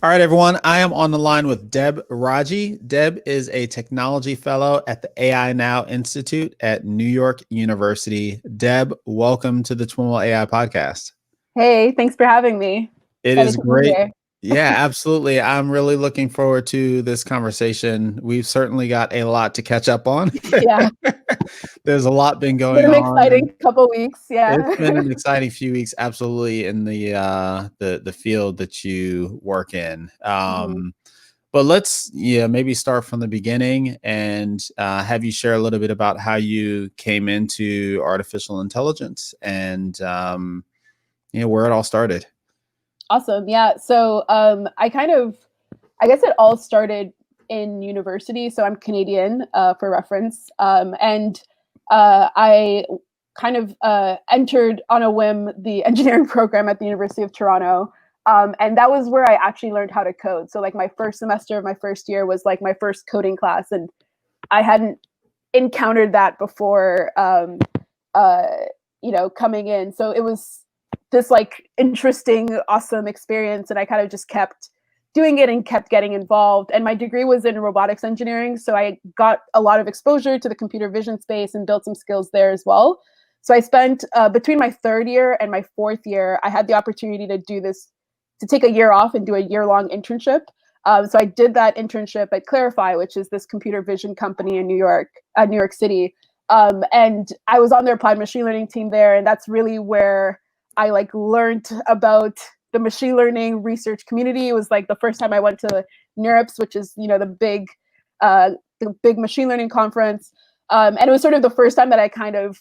All right, everyone. I am on the line with Deb Raji. Deb is a technology fellow at the AI Now Institute at New York University. Deb, welcome to the TWiML AI podcast. Hey, thanks for having me. It Excited is to be great. here. Yeah, absolutely. I'm really looking forward to this conversation. We've certainly got a lot to catch up on. Yeah, There's a lot been going been an on. exciting couple weeks. It's Yeah. been an exciting few weeks, absolutely, in the field that you work in. Mhm. But let's maybe start from the beginning and have you share a little bit about how you came into artificial intelligence and where it all started. Awesome. Yeah. So I guess it all started in university. So I'm Canadian for reference. And I kind of entered on a whim the engineering program at the University of Toronto. And that was where I actually learned how to code. So like my first semester of my first year was like my first coding class. And I hadn't encountered that before, uh, coming in. So it was this like interesting, awesome experience. And I kind of just kept doing it and kept getting involved. And my degree was in robotics engineering. So I got a lot of exposure to the computer vision space and built some skills there as well. So I spent between my third year and my fourth year, I had the opportunity to do this, to take a year off and do a year-long internship. So I did that internship at Clarify, which is this computer vision company in New York City. And I was on their applied machine learning team there. And that's really where I like learned about the machine learning research community. It was like the first time I went to NeurIPS, which is, the big machine learning conference. And it was sort of the first time that I kind of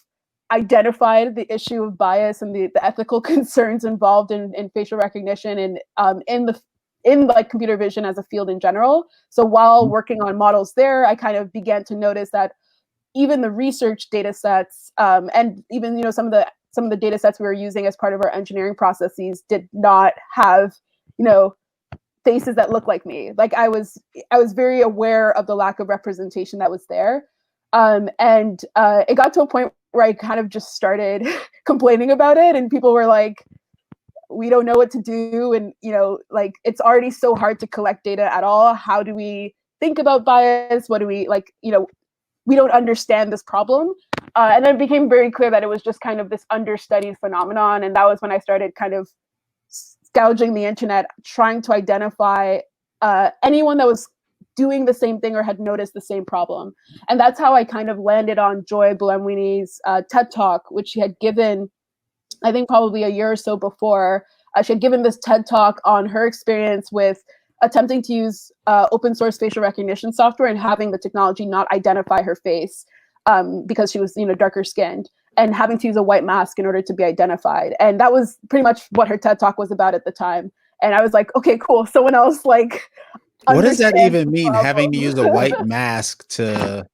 identified the issue of bias and the ethical concerns involved in facial recognition and in like computer vision as a field in general. So while working on models there, I kind of began to notice that even the research data sets and even some of the data sets we were using as part of our engineering processes did not have faces that look like me. Like I was very aware of the lack of representation that was there. And it got to a point where I kind of just started complaining about it, and people were like, we don't know what to do, and like it's already so hard to collect data at all. How do we think about bias? What do we we don't understand this problem. And then it became very clear that it was just kind of this understudied phenomenon. And that was when I started kind of gouging the internet, trying to identify anyone that was doing the same thing or had noticed the same problem. And that's how I kind of landed on Joy Buolamwini's TED Talk, which she had given, I think probably a year or so before. She had given this TED Talk on her experience with attempting to use open source facial recognition software and having the technology not identify her face because she was darker skinned, and having to use a white mask in order to be identified. And that was pretty much what her TED Talk was about at the time. And I was like, okay, cool. Someone else like what does that even mean, having to use a white mask to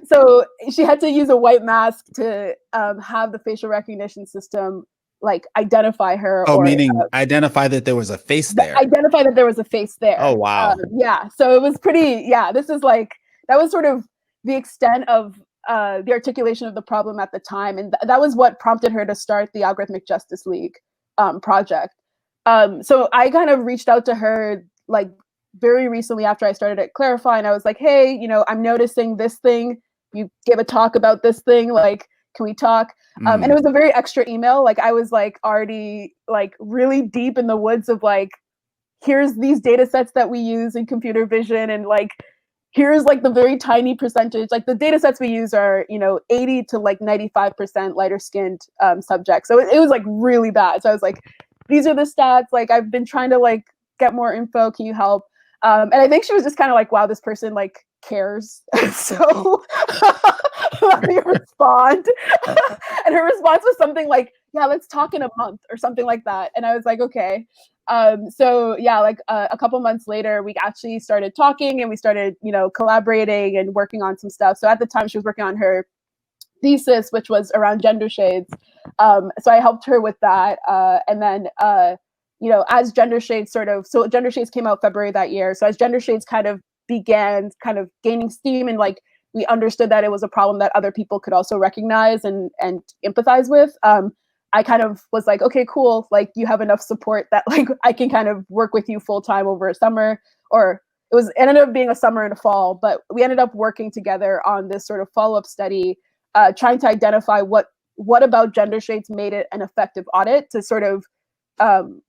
so she had to use a white mask to have the facial recognition system like identify her. Oh, meaning identify that there was a face there. Identify that there was a face there. Oh, wow. Yeah. So it was pretty, this is like, that was sort of the extent of the articulation of the problem at the time. And that was what prompted her to start the Algorithmic Justice League project. So I kind of reached out to her like very recently after I started at Clarify, and I was like, hey, I'm noticing this thing. You gave a talk about this thing. Like, can we talk? And it was a very extra email. Like I was like already like really deep in the woods of like, here's these data sets that we use in computer vision, and like here's like the very tiny percentage. Like the data sets we use are 80 to like 95% lighter skinned subjects. So it was like really bad. So I was like, these are the stats. Like I've been trying to like get more info. Can you help? And I think she was just kind of like, wow, this person like cares. So let me respond. And her response was something like, yeah, let's talk in a month or something like that. And I was like, okay. So yeah, like a couple months later, we actually started talking, and we started, collaborating and working on some stuff. So at the time she was working on her thesis, which was around gender shades. So I helped her with that. And then, as Gender Shades so Gender Shades came out February that year. So as Gender Shades kind of began kind of gaining steam, and like we understood that it was a problem that other people could also recognize and empathize with, I kind of was like, okay, cool. Like you have enough support that like I can kind of work with you full time over a summer, or it ended up being a summer and a fall, but we ended up working together on this sort of follow-up study, trying to identify what about gender shades made it an effective audit to sort of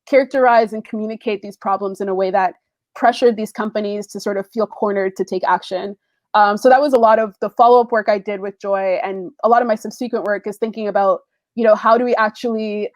characterize and communicate these problems in a way that pressured these companies to sort of feel cornered to take action. So that was a lot of the follow-up work I did with Joy, and a lot of my subsequent work is thinking about, how do we actually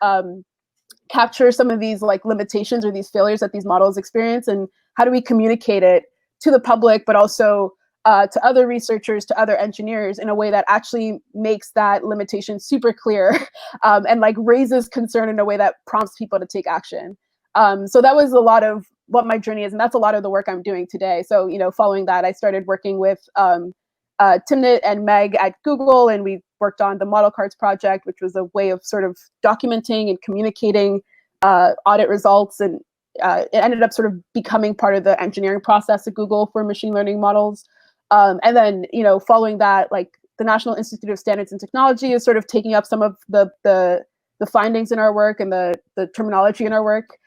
capture some of these like limitations or these failures that these models experience, and how do we communicate it to the public, but also to other researchers, to other engineers in a way that actually makes that limitation super clear and like raises concern in a way that prompts people to take action. So that was a lot of what my journey is, and that's a lot of the work I'm doing today. So, following that, I started working with Timnit and Meg at Google, and we worked on the Model Cards project, which was a way of sort of documenting and communicating audit results, and it ended up sort of becoming part of the engineering process at Google for machine learning models. And then, following that, like the National Institute of Standards and Technology is sort of taking up some of the findings in our work and the terminology in our work.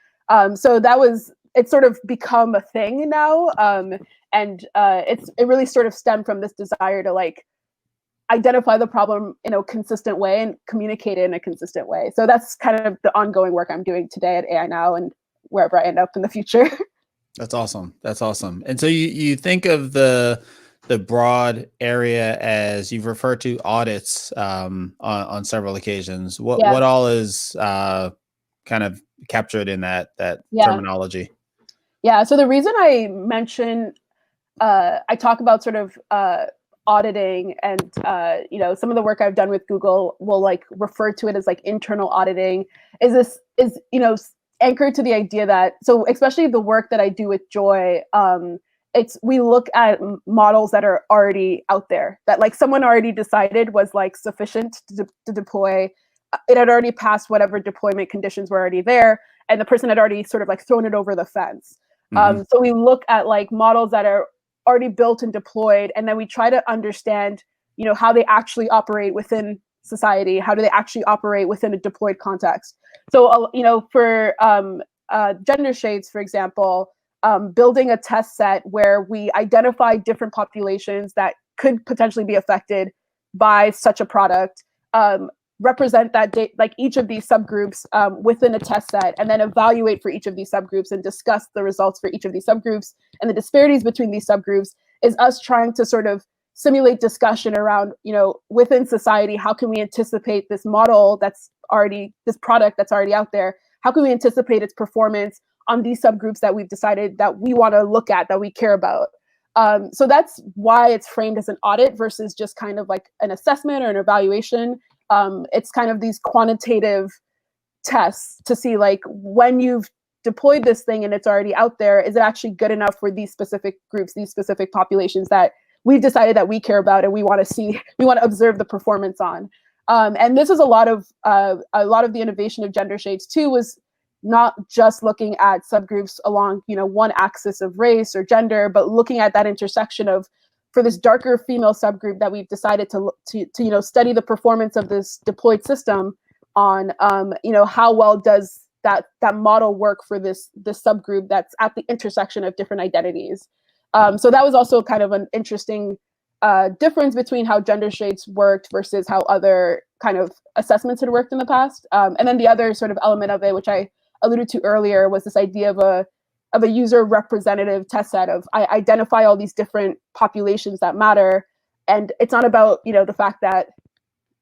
So it's sort of become a thing now. And it really sort of stemmed from this desire to like identify the problem in a consistent way and communicate it in a consistent way. So that's kind of the ongoing work I'm doing today at AI Now and wherever I end up in the future. That's awesome. That's awesome. And so you think of the broad area as you've referred to audits on several occasions. What all is kind of captured in that terminology? Yeah. So the reason I mention I talk about sort of auditing and some of the work I've done with Google will like refer to it as like internal auditing is anchored to the idea that, so especially the work that I do with Joy, we look at models that are already out there, that like someone already decided was like sufficient to deploy. It had already passed whatever deployment conditions were already there, and the person had already sort of like thrown it over the fence. So we look at like models that are already built and deployed, and then we try to understand, how they actually operate within society. How do they actually operate within a deployed context? So, for gender shades, for example, building a test set where we identify different populations that could potentially be affected by such a product, represent that like each of these subgroups within a test set, and then evaluate for each of these subgroups and discuss the results for each of these subgroups and the disparities between these subgroups, is us trying to sort of simulate discussion around, within society, how can we anticipate this model this product that's already out there, how can we anticipate its performance on these subgroups that we've decided that we want to look at, that we care about. So that's why it's framed as an audit versus just kind of like an assessment or an evaluation. It's kind of these quantitative tests to see like when you've deployed this thing and it's already out there, is it actually good enough for these specific groups, these specific populations that we've decided that we care about and we want to observe the performance on. And this is a lot of the innovation of gender shades too, was not just looking at subgroups along, one axis of race or gender, but looking at that intersection of, for this darker female subgroup that we've decided to study the performance of this deployed system on, how well does that model work for this subgroup that's at the intersection of different identities. So that was also kind of an interesting difference between how gender shades worked versus how other kind of assessments had worked in the past. And then the other sort of element of it, which I alluded to earlier, was this idea of a user representative test set of, I identify all these different populations that matter. And it's not about, the fact that,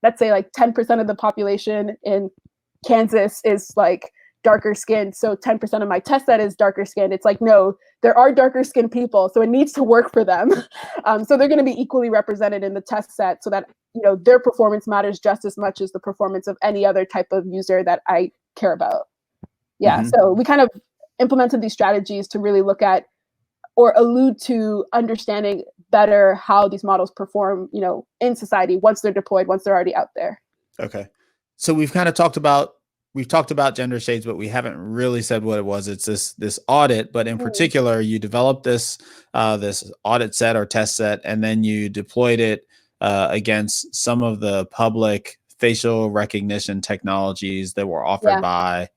let's say like 10% of the population in Kansas is like darker skinned, so 10% of my test set is darker skinned. It's like, no, there are darker skinned people, so it needs to work for them. So they're going to be equally represented in the test set so that, their performance matters just as much as the performance of any other type of user that I care about. Yeah, so we kind of implemented these strategies to really look at or allude to understanding better how these models perform, in society once they're deployed, once they're already out there. Okay. So we've kind of talked about gender shades, but we haven't really said what it was. It's this audit, but in particular, you developed this audit set or test set, and then you deployed it against some of the public facial recognition technologies that were offered by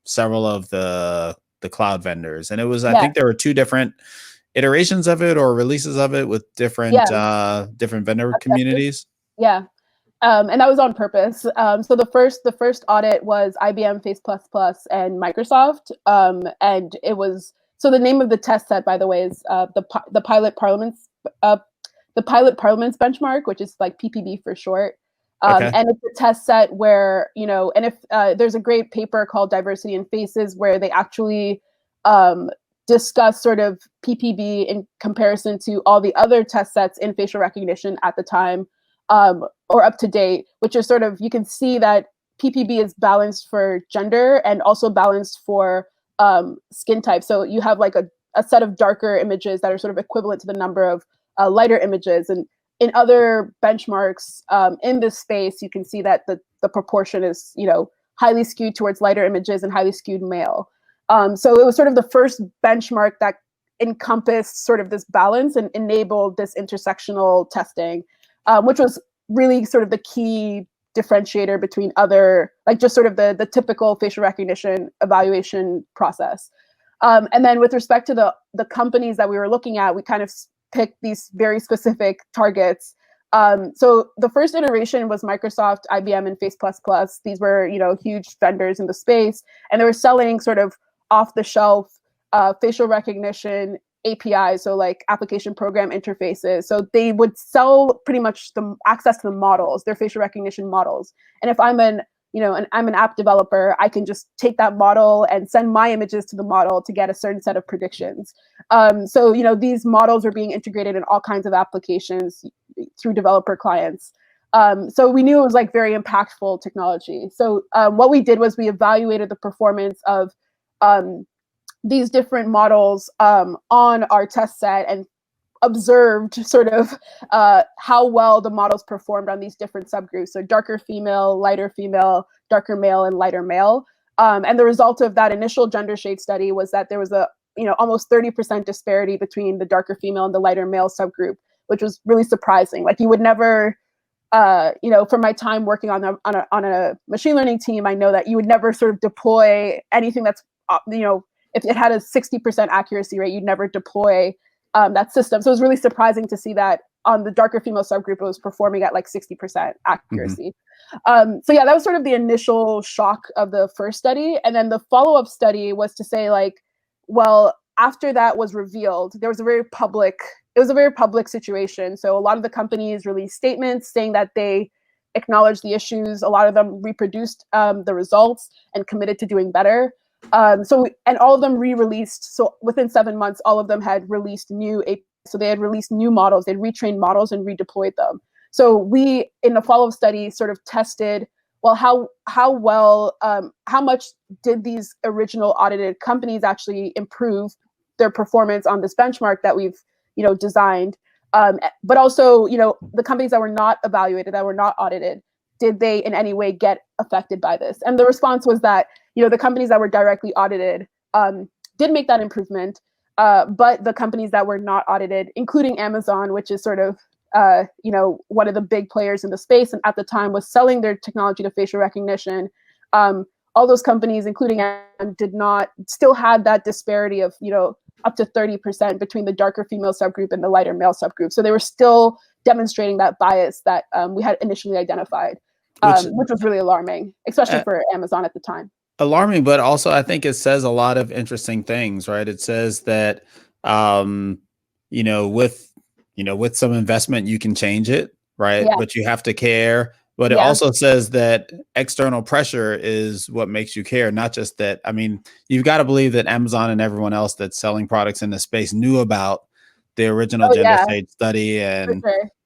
several of the cloud vendors, and it was, I think there were 2 different iterations of it or releases of it with different different vendor communities. And that was on purpose. So the first audit was IBM, Face++, and Microsoft, and it was, so the name of the test set, by the way, is the pilot parliaments benchmark, which is like PPB for short. And it's a test set where, you know, and if there's a great paper called Diversity in Faces where they actually discuss sort of PPB in comparison to all the other test sets in facial recognition at the time, or up to date, which is sort of, you can see that PPB is balanced for gender and also balanced for skin type. So you have like a set of darker images that are sort of equivalent to the number of lighter images. And in other benchmarks in this space, you can see that the proportion is, you know, highly skewed towards lighter images and highly skewed male. So it was sort of the first benchmark that encompassed sort of this balance and enabled this intersectional testing, which was really sort of the key differentiator between other, like just sort of the typical facial recognition evaluation process. And then with respect to the companies that we were looking at, we kind of picked these very specific targets. So the first iteration was Microsoft, IBM, and Face++. These were, you know, huge vendors in the space, and they were selling sort of off-the-shelf facial recognition APIs, so like application program interfaces. So they would sell pretty much the access to the models, their facial recognition models. And if I'm I'm an app developer, I can just take that model and send my images to the model to get a certain set of predictions. So, you know, these models are being integrated in all kinds of applications through developer clients. So we knew it was like very impactful technology. So what we did was we evaluated the performance of these different models on our test set and observed sort of how well the models performed on these different subgroups. So darker female, darker male, and lighter male. And the result of that initial gender shade study was that there was a, you know, almost 30% disparity between the darker female and the lighter male subgroup, which was really surprising. Like you would never, you know, from my time working on a machine learning team, I know that you would never sort of deploy anything that's, you know, if it had a 60% accuracy rate, you'd never deploy that system. So it was really surprising to see that on the darker female subgroup, it was performing at like 60% accuracy. So yeah, that was sort of the initial shock of the first study. And then the follow-up study was to say like, well, after that was revealed, it was a very public situation. So a lot of the companies released statements saying that they acknowledged the issues. A lot of them reproduced the results and committed to doing better. And all of them re-released. So within 7 months, all of them had released so they had released new models. They'd retrained models and redeployed them. So we, in the follow-up study, sort of tested, well, how much did these original audited companies actually improve their performance on this benchmark that we've, you know, designed? But also, you know, the companies that were not evaluated, that were not audited, did they in any way get affected by this? And the response was that, you know, the companies that were directly audited did make that improvement, but the companies that were not audited, including Amazon, which is sort of, you know, one of the big players in the space, and at the time was selling their technology to facial recognition, all those companies, including Amazon, still had that disparity of, you know, up to 30% between the darker female subgroup and the lighter male subgroup. So they were still demonstrating that bias that we had initially identified, which was really alarming, especially for Amazon at the time. Alarming, but also I think it says a lot of interesting things, right? It says that, you know, with some investment, you can change it, right? Yeah. But you have to care. But it also says that external pressure is what makes you care, not just that. I mean, you've got to believe that Amazon and everyone else that's selling products in this space knew about the original gender shade study and,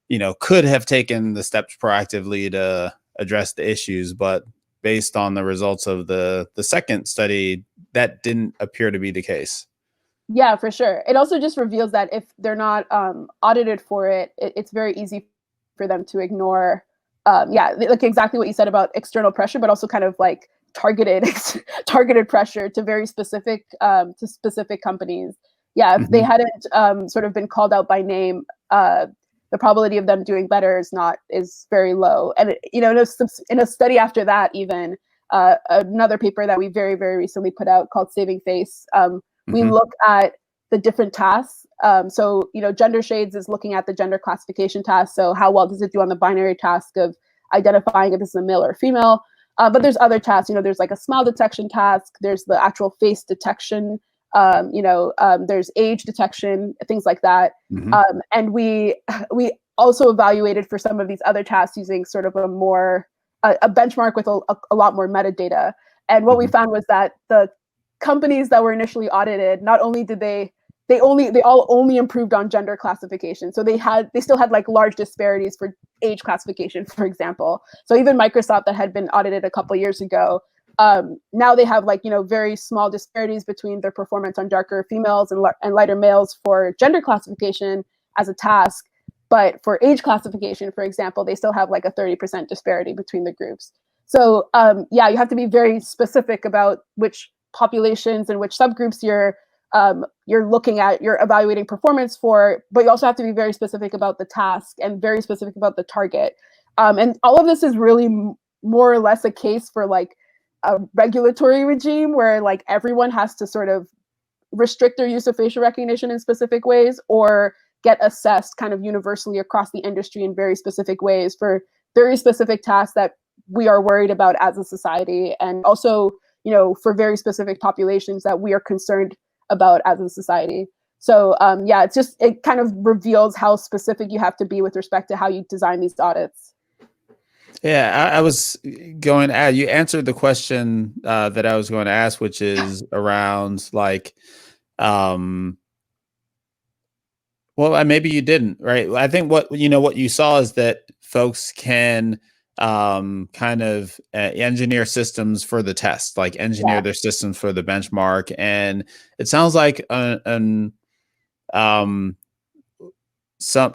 you know, could have taken the steps proactively to address the issues. But based on the results of the second study, that didn't appear to be the case. Yeah, for sure. It also just reveals that if they're not audited for it, it's very easy for them to ignore. Like exactly what you said about external pressure, but also kind of like targeted pressure to very specific specific companies. Yeah, if they hadn't sort of been called out by name, the probability of them doing better is very low. And in a study after that, even another paper that we very, very recently put out called Saving Face, we look at the different tasks. So gender shades is looking at the gender classification task. So how well does it do on the binary task of identifying if this is a male or female? But there's other tasks. There's like a smile detection task. There's the actual face detection. There's age detection, things like that. And we also evaluated for some of these other tasks using sort of a benchmark with a lot more metadata. And what we found was that the companies that were initially audited, not only did they all only improved on gender classification. So they still had like large disparities for age classification, for example. So even Microsoft, that had been audited a couple years ago, now they have very small disparities between their performance on darker females and lighter males for gender classification as a task. But for age classification, for example, they still have like a 30% disparity between the groups. So you have to be very specific about which populations and which subgroups you're looking at, you're evaluating performance for, but you also have to be very specific about the task and very specific about the target. And all of this is really more or less a case for like a regulatory regime where like everyone has to sort of restrict their use of facial recognition in specific ways or get assessed kind of universally across the industry in very specific ways for very specific tasks that we are worried about as a society, and also for very specific populations that we are concerned about as a society. So it kind of reveals how specific you have to be with respect to how you design these audits. Yeah, I was going to add, you answered the question that I was going to ask, which is around like, well, maybe you didn't, right? I think what you saw is that folks can kind of engineer systems for the test, like engineer their systems for the benchmark. And it sounds like to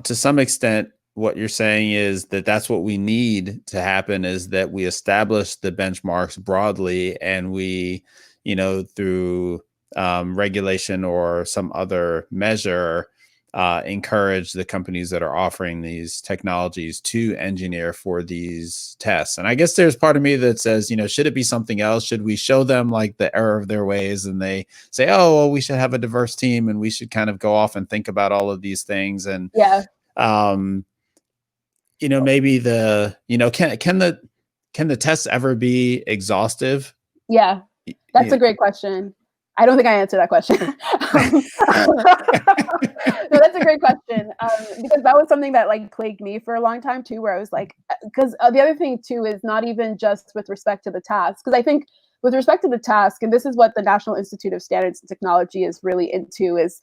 some extent, what you're saying is that that's what we need to happen, is that we establish the benchmarks broadly, and we, through regulation or some other measure, encourage the companies that are offering these technologies to engineer for these tests. And I guess there's part of me that says, should it be something else? Should we show them like the error of their ways, and they say, oh, well, we should have a diverse team, and we should kind of go off and think about all of these things. And maybe can the tests ever be exhaustive? Yeah, that's a great question. I don't think I answered that question. No, that's a great question, because that was something that like plagued me for a long time too, where I was like, because the other thing too is not even just with respect to the task, because I think with respect to the task, and this is what the National Institute of Standards and Technology is really into, is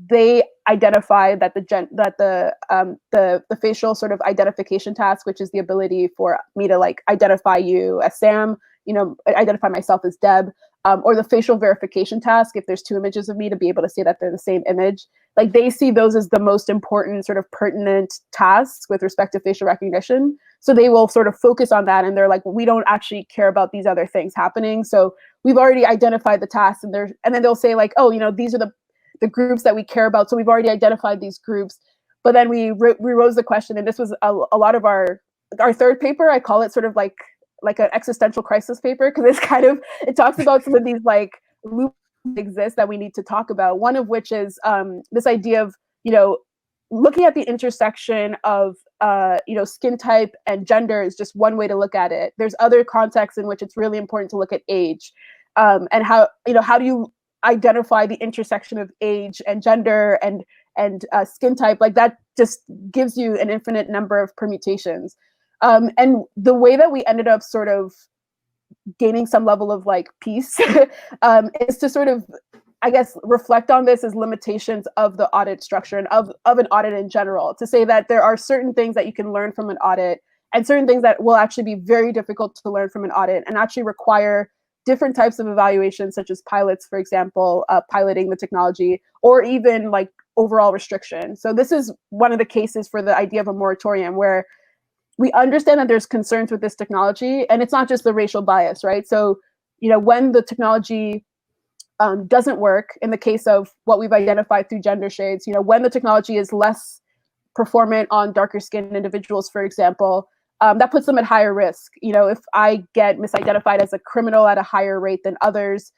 they identify that the facial sort of identification task, which is the ability for me to like identify you as Sam, identify myself as Deb, or the facial verification task, if there's two images of me, to be able to say that they're the same image. Like they see those as the most important sort of pertinent tasks with respect to facial recognition. So they will sort of focus on that, and they're like, well, we don't actually care about these other things happening. So we've already identified the tasks, and then they'll say like, oh, these are the groups that we care about. So we've already identified these groups. But then we rose the question, and this was a lot of our third paper. I call it sort of like an existential crisis paper, because it talks about some of these like loops that exist that we need to talk about. One of which is this idea of looking at the intersection of skin type and gender is just one way to look at it. There's other contexts in which it's really important to look at age, and how do you identify the intersection of age and gender and skin type. Like that just gives you an infinite number of permutations. And the way that we ended up sort of gaining some level of like peace is to sort of, I guess, reflect on this as limitations of the audit structure and of an audit in general, to say that there are certain things that you can learn from an audit and certain things that will actually be very difficult to learn from an audit and actually require different types of evaluations, such as pilots, for example, piloting the technology, or even like overall restriction. So this is one of the cases for the idea of a moratorium, where we understand that there's concerns with this technology, and it's not just the racial bias, right? So, when the technology doesn't work, in the case of what we've identified through gender shades, when the technology is less performant on darker skinned individuals, for example, that puts them at higher risk. If I get misidentified as a criminal at a higher rate than others,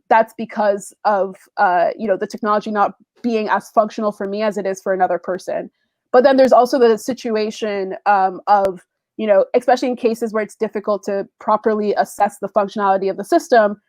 that's because of the technology not being as functional for me as it is for another person. But then there's also the situation of, especially in cases where it's difficult to properly assess the functionality of the system,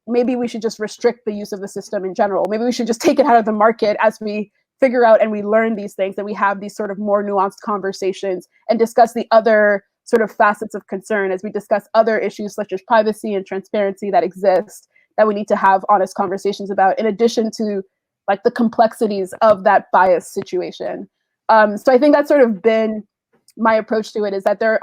maybe we should just restrict the use of the system in general. Maybe we should just take it out of the market as we figure out and we learn these things, and we have these sort of more nuanced conversations and discuss the other sort of facets of concern as we discuss other issues such as privacy and transparency that exist, that we need to have honest conversations about, in addition to like the complexities of that bias situation. So I think that's sort of been my approach to it, is that there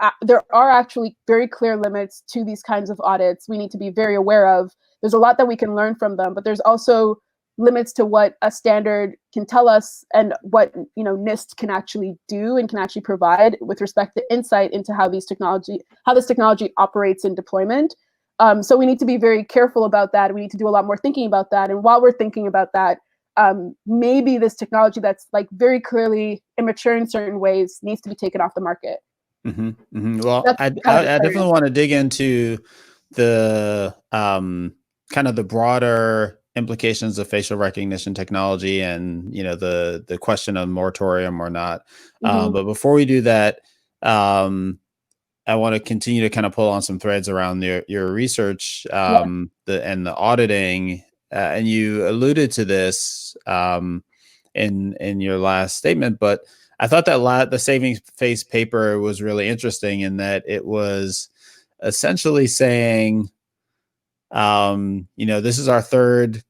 are actually very clear limits to these kinds of audits we need to be very aware of. There's a lot that we can learn from them, but there's also limits to what a standard can tell us and what NIST can actually do and can actually provide with respect to insight into how this technology operates in deployment. So we need to be very careful about that. We need to do a lot more thinking about that. And while we're thinking about that, maybe this technology that's like very clearly immature in certain ways needs to be taken off the market. Mm-hmm, mm-hmm. Well, I definitely want to dig into the kind of the broader implications of facial recognition technology and the question of moratorium or not. But before we do that, I want to continue to kind of pull on some threads around your research and the auditing. And you alluded to this in your last statement, but I thought that the saving face paper was really interesting in that it was essentially saying, this is our third,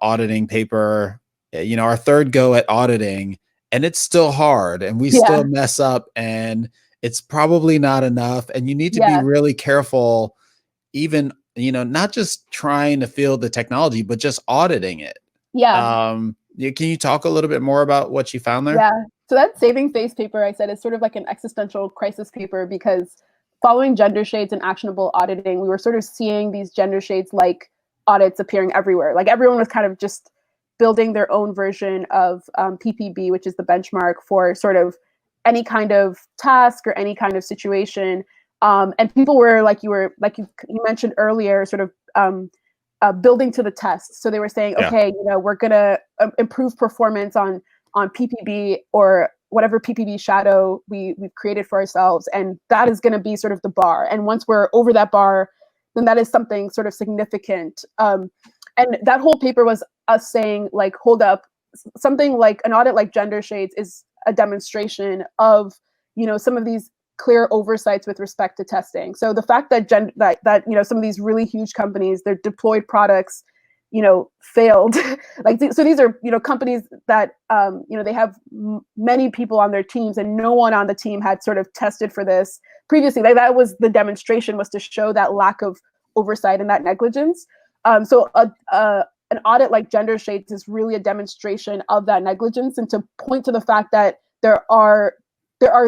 auditing paper, our third go at auditing, and it's still hard and we still mess up and it's probably not enough. And you need to be really careful, even, not just trying to field the technology, but just auditing it. Can you talk a little bit more about what you found there? Yeah. So that saving face paper I said is sort of like an existential crisis paper, because following gender shades and actionable auditing, we were sort of seeing these gender shades like audits appearing everywhere. Like everyone was kind of just building their own version of PPB, which is the benchmark for sort of any kind of task or any kind of situation. And people were like you mentioned earlier, sort of building to the test. So they were saying, okay, we're gonna improve performance on PPB or whatever PPB shadow we've created for ourselves, and that is going to be sort of the bar. And once we're over that bar, then that is something sort of significant. And that whole paper was us saying, like, hold up, something like an audit like gender shades is a demonstration of some of these clear oversights with respect to testing. So the fact that some of these really huge companies, their deployed products failed. So these are companies that they have many people on their teams, and no one on the team had sort of tested for this previously. Like that was the demonstration, was to show that lack of oversight and that negligence. So an audit like gender shades is really a demonstration of that negligence, and to point to the fact that there are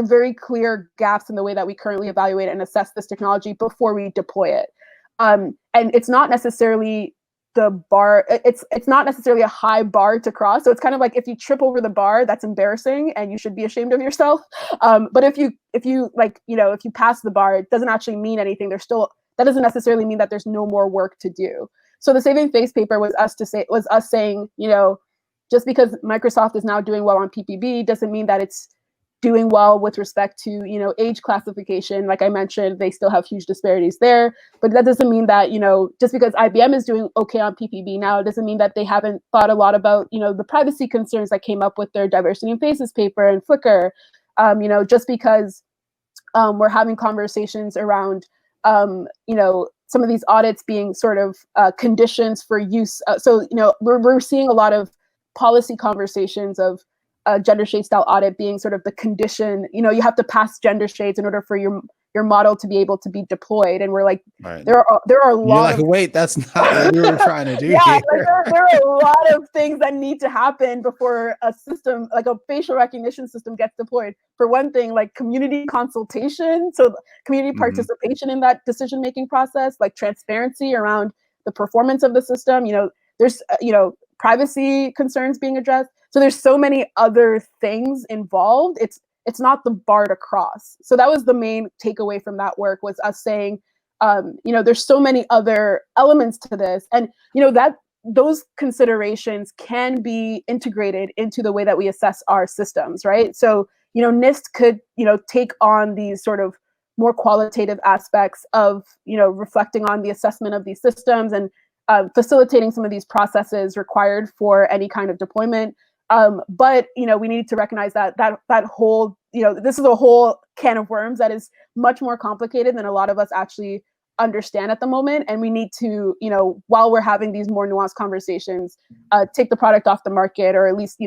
very clear gaps in the way that we currently evaluate and assess this technology before we deploy it. And it's not necessarily the bar, it's not necessarily a high bar to cross. So it's kind of like, if you trip over the bar, that's embarrassing and you should be ashamed of yourself. But if you pass the bar, it doesn't actually mean anything. That doesn't necessarily mean that there's no more work to do. So the saving face paper was us saying, just because Microsoft is now doing well on PPB doesn't mean that it's doing well with respect to age classification. Like I mentioned, they still have huge disparities there, but that doesn't mean that just because IBM is doing okay on PPB now, it doesn't mean that they haven't thought a lot about the privacy concerns that came up with their diversity in faces paper and Flickr. Just because we're having conversations around some of these audits being sort of conditions for use. So we're seeing a lot of policy conversations of gender shade style audit being sort of the condition. You have to pass gender shades in order for your model to be able to be deployed. And we're like, right. there are a lot of wait, that's not what we were trying to do. Yeah, like there are a lot of things that need to happen before a system, like a facial recognition system, gets deployed. For one thing, like community consultation, so community participation in that decision-making process, like transparency around the performance of the system. There's privacy concerns being addressed. So there's so many other things involved. It's not the bar to cross. So that was the main takeaway from that work, was us saying, there's so many other elements to this, and that those considerations can be integrated into the way that we assess our systems, right? So NIST could take on these sort of more qualitative aspects of reflecting on the assessment of these systems and facilitating some of these processes required for any kind of deployment. But we need to recognize that whole this is a whole can of worms that is much more complicated than a lot of us actually understand at the moment, and we need to while we're having these more nuanced conversations, take the product off the market, or at least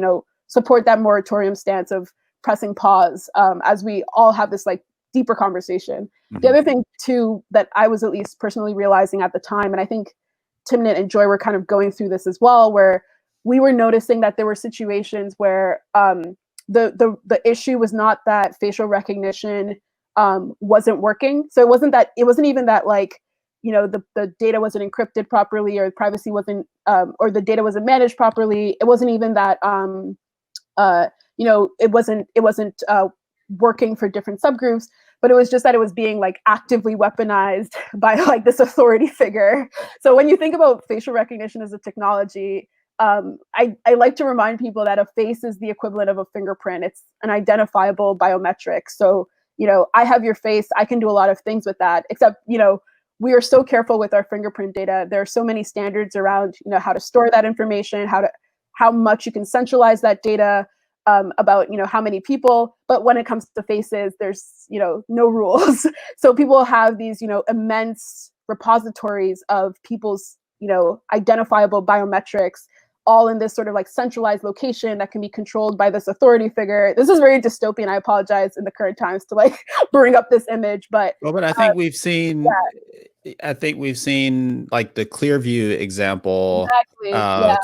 support that moratorium stance of pressing pause as we all have this like deeper conversation. Mm-hmm. The other thing too that I was at least personally realizing at the time, and I think Timnit and Joy were kind of going through this as well, where we were noticing that there were situations where the issue was not that facial recognition wasn't working. So it wasn't even that like the data wasn't encrypted properly, or privacy wasn't or the data wasn't managed properly. It wasn't even that it wasn't working for different subgroups, but it was just that it was being like actively weaponized by like this authority figure. So when you think about facial recognition as a technology, I like to remind people that a face is the equivalent of a fingerprint. It's an identifiable biometric. So I have your face, I can do a lot of things with that, except we are so careful with our fingerprint data. There are so many standards around how to store that information, how much you can centralize that data, about how many people. But when it comes to faces, there's no rules. So people have these immense repositories of people's identifiable biometrics, all in this sort of like centralized location that can be controlled by this authority figure. This is very dystopian. I apologize in the current times to like bring up this image, but I think we've seen. Yeah. I think we've seen like the Clearview example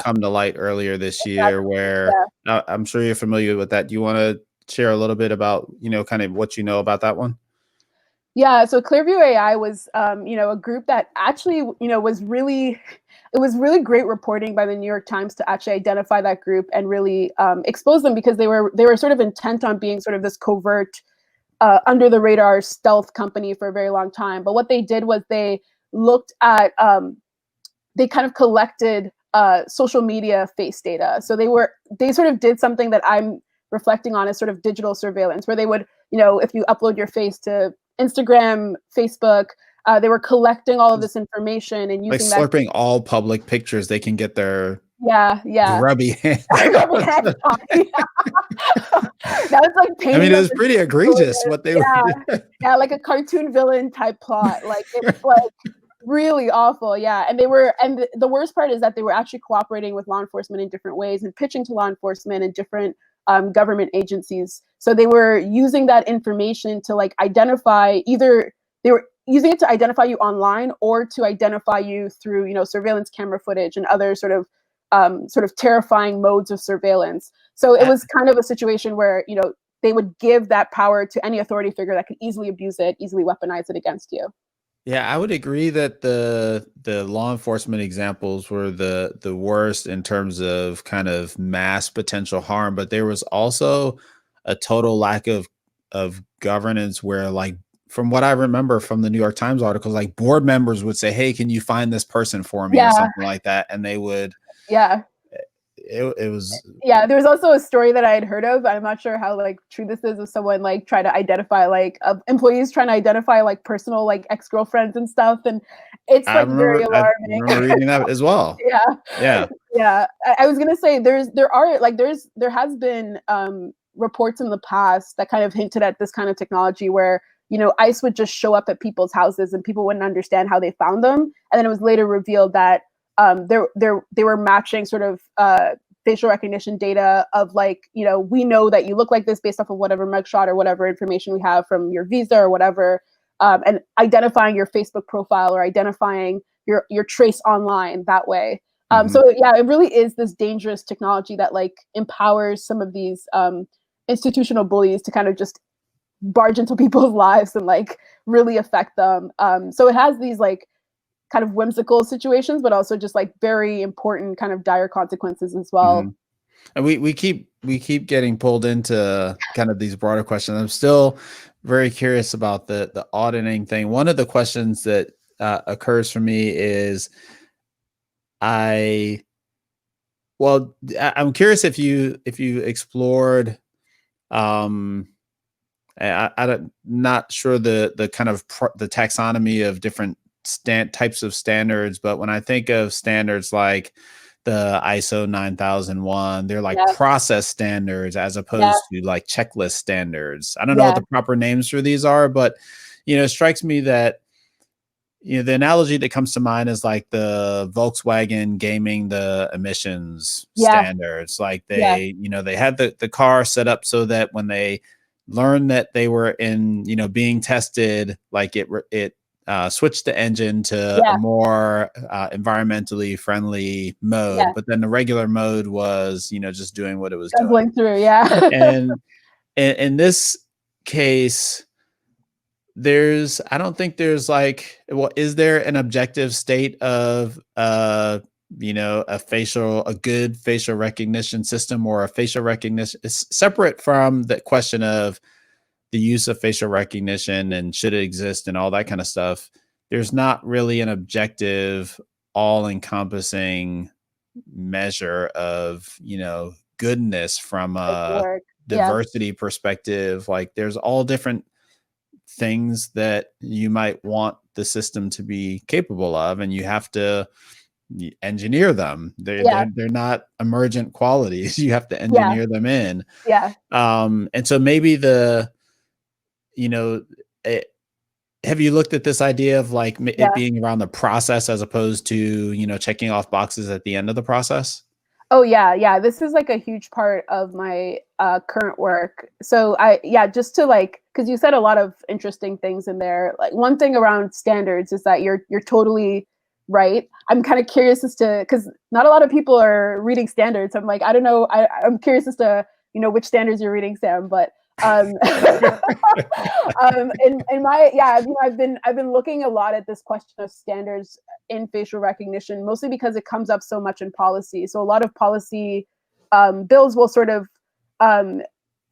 come to light earlier this year, where I'm sure you're familiar with that. Do you want to share a little bit about kind of what you know about that one? Yeah, so Clearview AI was a group that actually was really great reporting by the New York Times to actually identify that group and really expose them, because they were sort of intent on being sort of this covert, under the radar stealth company for a very long time. But what they did was they looked at they kind of collected social media face data. So they sort of did something that I'm reflecting on as sort of digital surveillance, where they would if you upload your face to Instagram, Facebook, they were collecting all of this information and using like slurping all public pictures they can get their grubby hands. That was like painting. I mean, it was pretty egregious what they were. Yeah, like a cartoon villain type plot. Like it's like really awful. Yeah, and the worst part is that they were actually cooperating with law enforcement in different ways and pitching to law enforcement and different government agencies. So they were using that information to like identify, either they were using it to identify you online or to identify you through surveillance camera footage and other sort of terrifying modes of surveillance. So it was kind of a situation where they would give that power to any authority figure that could easily abuse it, easily weaponize it against you. Yeah, I would agree that the law enforcement examples were the worst in terms of kind of mass potential harm, but there was also a total lack of governance, where like, from what I remember from the New York Times articles, like board members would say, "Hey, can you find this person for me?" or something like that, and they would. Yeah. It was. Yeah, there was also a story that I had heard of. I'm not sure how like true this is, of someone like trying to identify like employees trying to identify like personal like ex-girlfriends and stuff, and it's like very alarming. I remember reading that as well. Yeah. I was gonna say there has been reports in the past that kind of hinted at this kind of technology where ICE would just show up at people's houses and people wouldn't understand how they found them, and then it was later revealed that they were matching sort of facial recognition data of like, we know that you look like this based off of whatever mugshot or whatever information we have from your visa or whatever, and identifying your Facebook profile or identifying your trace online that way. So yeah, it really is this dangerous technology that like empowers some of these institutional bullies to kind of just barge into people's lives and like really affect them. So it has these like kind of whimsical situations, but also just like very important kind of dire consequences as well. Mm-hmm. And we keep getting pulled into kind of these broader questions. I'm still very curious about the auditing thing. One of the questions that occurs for me is I'm curious if you explored I'm not sure the kind of the taxonomy of different types of standards, but when I think of standards like the ISO 9001, they're like Yeah. process standards as opposed to like checklist standards. I don't know what Yeah. the proper names for these are, but it strikes me that the analogy that comes to mind is like the Volkswagen gaming the emissions Yeah. standards. Like Yeah. they had the car set up so that when they learned that they were being tested, like it switched the engine to a Yeah. more environmentally friendly mode, Yeah. but then the regular mode was just doing what it was doing. Guzzling through. Yeah. And in this case, I don't think there's like, well, is there an objective state of a good facial recognition system, or a facial recognition is separate from the question of the use of facial recognition and should it exist and all that kind of stuff? There's not really an objective, all encompassing measure of goodness from a Yeah. diversity perspective. Like there's all different things that you might want the system to be capable of, and you have to engineer them. They're not emergent qualities. You have to engineer them in. Yeah. And so maybe have you looked at this idea of like it being around the process as opposed to checking off boxes at the end of the process? Oh yeah. This is like a huge part of my current work. So just to like, because you said a lot of interesting things in there. Like one thing around standards is that you're totally right. I'm kind of curious as to, because not a lot of people are reading standards. I'm like, I don't know. I'm curious as to which standards you're reading, Sam. But in my I've been looking a lot at this question of standards in facial recognition, mostly because it comes up so much in policy. So a lot of policy bills will sort of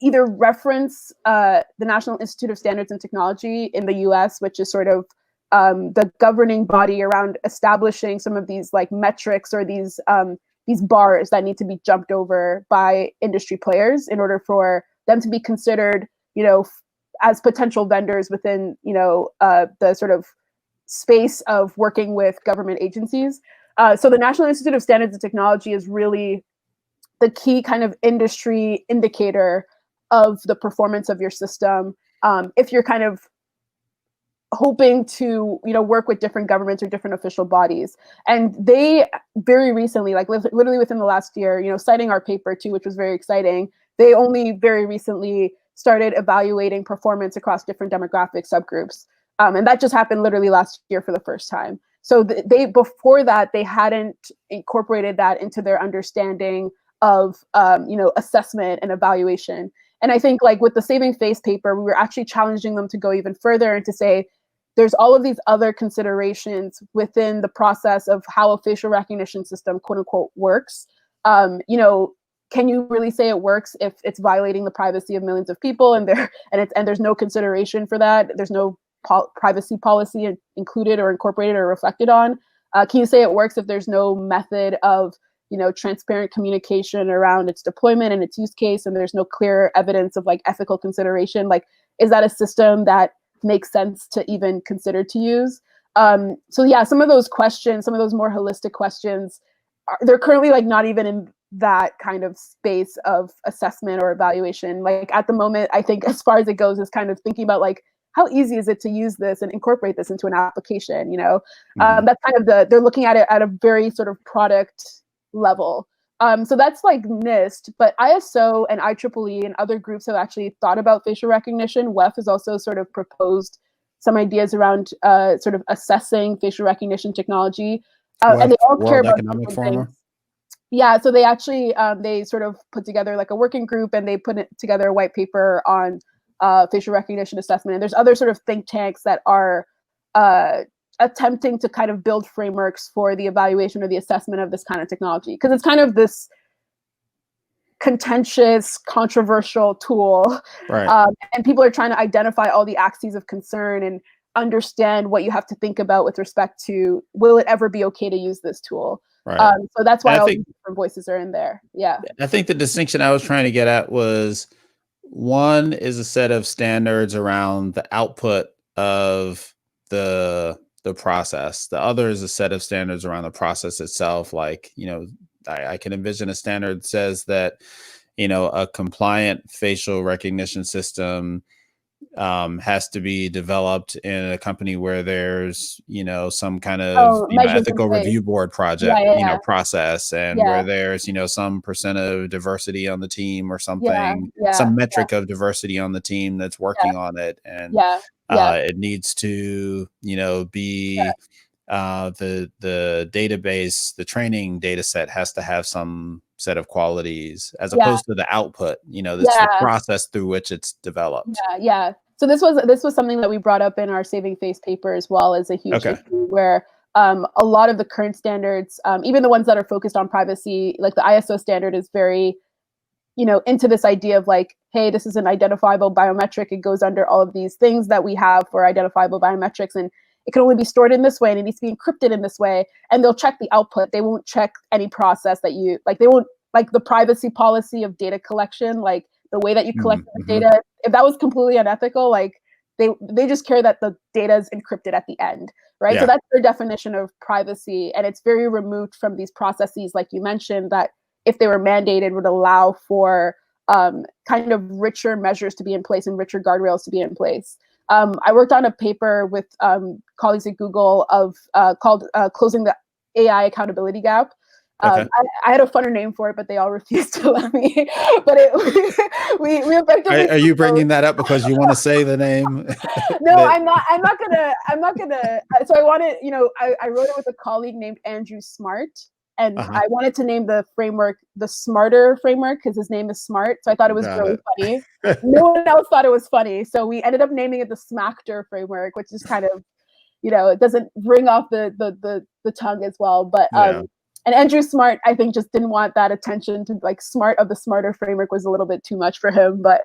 either reference the National Institute of Standards and Technology in the US, which is sort of the governing body around establishing some of these like metrics or these bars that need to be jumped over by industry players in order for them to be considered, as potential vendors within, the sort of space of working with government agencies. So the National Institute of Standards and Technology is really the key kind of industry indicator of the performance of your system. If you're kind of hoping to work with different governments or different official bodies, and they very recently, like literally within the last year, citing our paper too, which was very exciting, they only very recently started evaluating performance across different demographic subgroups, and that just happened literally last year for the first time. So they before that they hadn't incorporated that into their understanding of assessment and evaluation. And I think like with the Saving Face paper, we were actually challenging them to go even further and to say, there's all of these other considerations within the process of how a facial recognition system, quote unquote, works. Can you really say it works if it's violating the privacy of millions of people and there's no consideration for that? There's no privacy policy included or incorporated or reflected on. Can you say it works if there's no method of transparent communication around its deployment and its use case, and there's no clear evidence of like ethical consideration? Like, is that a system that makes sense to even consider to use? So yeah, some of those questions, some of those more holistic questions, they're currently like not even in that kind of space of assessment or evaluation. Like at the moment, I think as far as it goes is kind of thinking about like, how easy is it to use this and incorporate this into an application? That's kind of they're looking at it at a very sort of product level. So that's like NIST, but ISO and IEEE and other groups have actually thought about facial recognition. WEF has also sort of proposed some ideas around sort of assessing facial recognition technology. And they all care about different things. Yeah, so they actually they sort of put together like a working group, and they put together a white paper on facial recognition assessment. And there's other sort of think tanks that are attempting to kind of build frameworks for the evaluation or the assessment of this kind of technology, because it's kind of this contentious, controversial tool, Right. and people are trying to identify all the axes of concern and understand what you have to think about with respect to, will it ever be okay to use this tool? Right. So that's And why all these different voices are in there. Yeah. I think the distinction I was trying to get at was, one is a set of standards around the output of the process. The other is a set of standards around the process itself. Like, I can envision a standard that says that, a compliant facial recognition system has to be developed in a company where there's, some kind of, Measures in ethical place. review board project, Yeah. process, and Yeah. where there's, some percent of diversity on the team or Yeah. something, Yeah. some metric of diversity on the team that's working on it. And Yeah. Yeah. it needs to, be the database, the training data set has to have some set of qualities as Yeah. opposed to the output, that's the process through which it's developed. Yeah. So this was something that we brought up in our Saving Face paper as well, as a huge issue, where a lot of the current standards, even the ones that are focused on privacy, like the ISO standard, is very, into this idea of like, hey, this is an identifiable biometric. It goes under all of these things that we have for identifiable biometrics, and it can only be stored in this way, and it needs to be encrypted in this way. And they'll check the output. They won't check any process that you like. They won't, like, the privacy policy of data collection, like the way that you collect the data. If that was completely unethical, like they just care that the data is encrypted at the end, right? Yeah. So that's their definition of privacy, and it's very removed from these processes, like you mentioned, that if they were mandated would allow for kind of richer measures to be in place and richer guardrails to be in place. I worked on a paper with colleagues at Google called Closing the AI Accountability Gap. I had a funner name for it, but they all refused to let me. But we effectively. Are you bringing that up because you want to say the name? No, I'm not. I'm not gonna. So I wanted, I wrote it with a colleague named Andrew Smart, and I wanted to name the framework the Smarter framework because his name is Smart. So I thought it was really funny. No one else thought it was funny, so we ended up naming it the Smackter framework, which is kind of, it doesn't ring off the tongue as well. But and Andrew Smart, I think, just didn't want that attention to, like, Smart of the Smarter framework was a little bit too much for him. But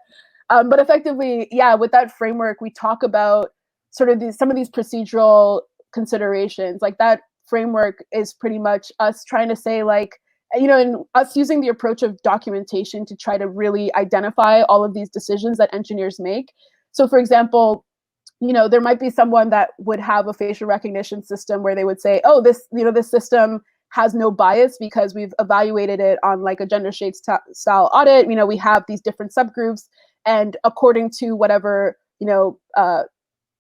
effectively, with that framework, we talk about sort of some of these procedural considerations. Like, that framework is pretty much us trying to say, like, and us using the approach of documentation to try to really identify all of these decisions that engineers make. So, for example, there might be someone that would have a facial recognition system where they would say, oh, this system has no bias because we've evaluated it on, like, a gender shade style audit. We have these different subgroups, and according to whatever,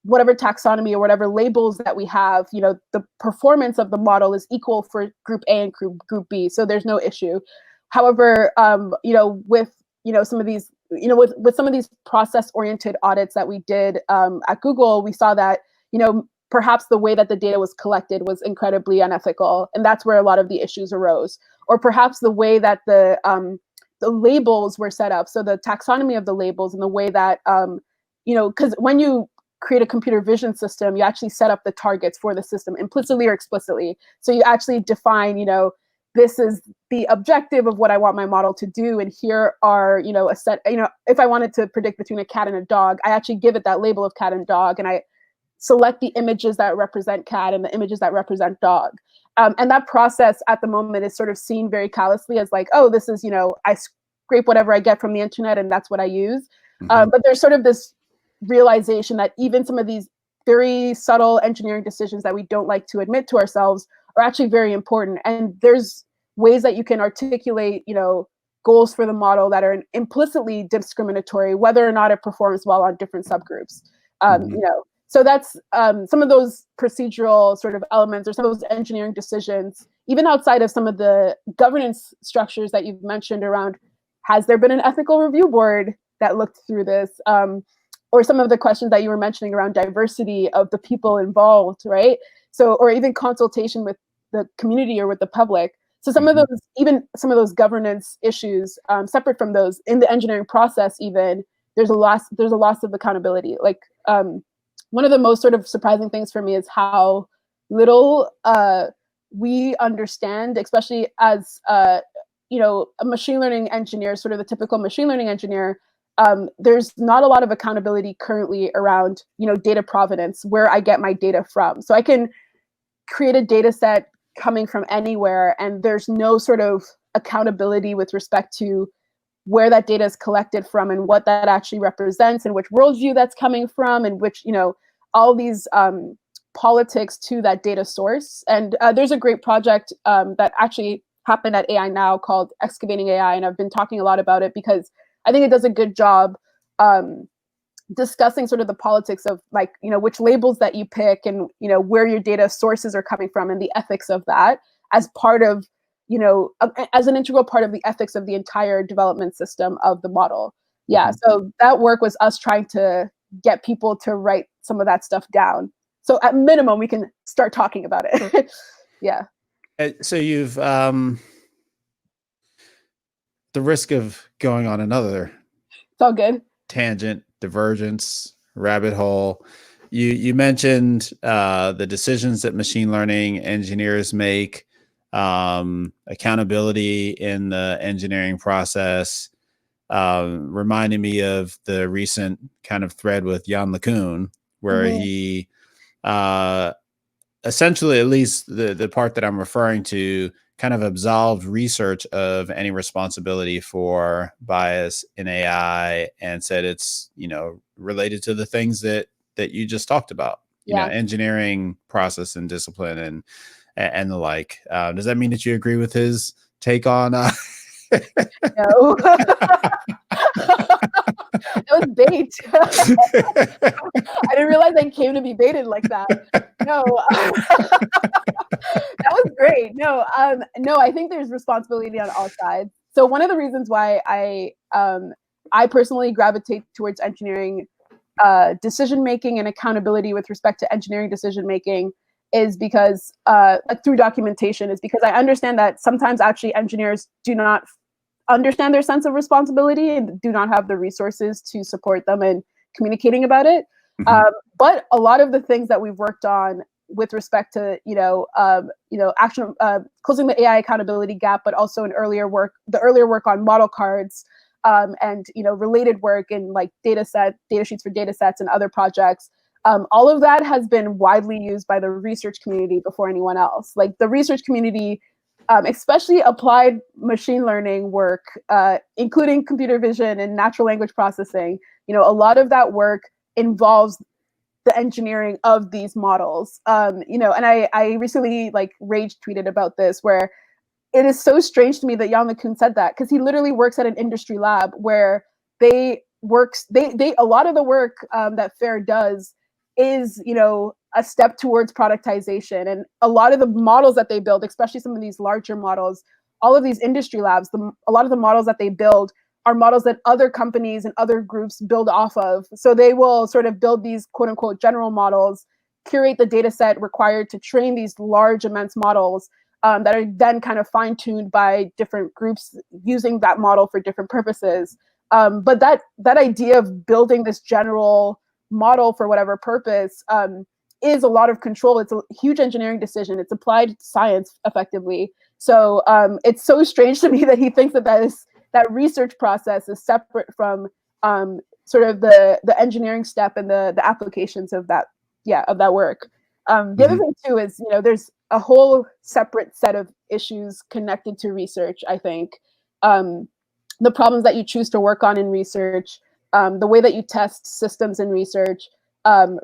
whatever taxonomy or whatever labels that we have, the performance of the model is equal for group A and group B. So there's no issue. However, with some of these, with some of these process-oriented audits that we did at Google, we saw that, perhaps the way that the data was collected was incredibly unethical, and that's where a lot of the issues arose. Or perhaps the way that the labels were set up, so the taxonomy of the labels and the way that, because when you create a computer vision system, you actually set up the targets for the system implicitly or explicitly. So you actually define, this is the objective of what I want my model to do, and here are, a set, if I wanted to predict between a cat and a dog, I actually give it that label of cat and dog, and I select the images that represent cat and the images that represent dog. And that process at the moment is sort of seen very callously as like, oh, this is, I scrape whatever I get from the internet and that's what I use. But there's sort of this realization that even some of these very subtle engineering decisions that we don't like to admit to ourselves are actually very important. And there's ways that you can articulate, goals for the model that are implicitly discriminatory, whether or not it performs well on different subgroups. So that's some of those procedural sort of elements or some of those engineering decisions, even outside of some of the governance structures that you've mentioned around, has there been an ethical review board that looked through this? Or some of the questions that you were mentioning around diversity of the people involved, right? So, or even consultation with the community or with the public. So some of those, even some of those governance issues, separate from those in the engineering process, even there's a loss of accountability. Like, one of the most sort of surprising things for me is how little we understand, especially as you know, a machine learning engineer, sort of the typical machine learning engineer, there's not a lot of accountability currently around, you know, data provenance, where I get my data from. So I can create a data set coming from anywhere, and there's no sort of accountability with respect to where that data is collected from and what that actually represents and which worldview that's coming from, and which, you know, all these politics to that data source. And there's a great project that actually happened at AI Now called Excavating AI, and I've been talking a lot about it because I think it does a good job discussing sort of the politics of, like, you know, which labels that you pick, and, you know, where your data sources are coming from, and the ethics of that as part of, you know, as an integral part of the ethics of the entire development system of the model. Yeah, so that work was us trying to get people to write some of that stuff down. So at minimum, we can start talking about it. Yeah. So you've the risk of going on another It's all good. tangent, divergence, rabbit hole. You mentioned the decisions that machine learning engineers make, accountability in the engineering process. Reminding me of the recent kind of thread with Jan LeCun, where he essentially, at least the part that I'm referring to, kind of absolved research of any responsibility for bias in AI, and said it's, you know, related to the things that you just talked about, you know, engineering process and discipline and the like. Does that mean that you agree with his take on? No. That was bait. I didn't realize I came to be baited like that. No, that was great. No, no, I think there's responsibility on all sides. So one of the reasons why I personally gravitate towards engineering decision making and accountability with respect to engineering decision making is because through documentation, is because I understand that sometimes actually engineers do not understand their sense of responsibility and do not have the resources to support them in communicating about it. But a lot of the things that we've worked on with respect to, action, closing the AI accountability gap, but also the earlier work on model cards, and, you know, related work in like data sheets for data sets and other projects. All of that has been widely used by the research community before anyone else. Like the research community, especially applied machine learning work, including computer vision and natural language processing, you know, a lot of that work involves the engineering of these models. You know, and I recently like rage tweeted about this, where it is so strange to me that Jan LeCun said that, because he literally works at an industry lab where a lot of the work that FAIR does is, you know, a step towards productization. And a lot of the models that they build, especially some of these larger models, all of these industry labs, a lot of the models that they build are models that other companies and other groups build off of. So they will sort of build these quote unquote general models, curate the data set required to train these large, immense models, that are then kind of fine-tuned by different groups using that model for different purposes. But that idea of building this general model for whatever purpose is a lot of control. It's a huge engineering decision. It's applied science effectively. So it's so strange to me that he thinks that research process is separate from sort of the engineering step and the applications of that work. The other thing too is, you know, there's a whole separate set of issues connected to research. I think the problems that you choose to work on in research, the way that you test systems in research,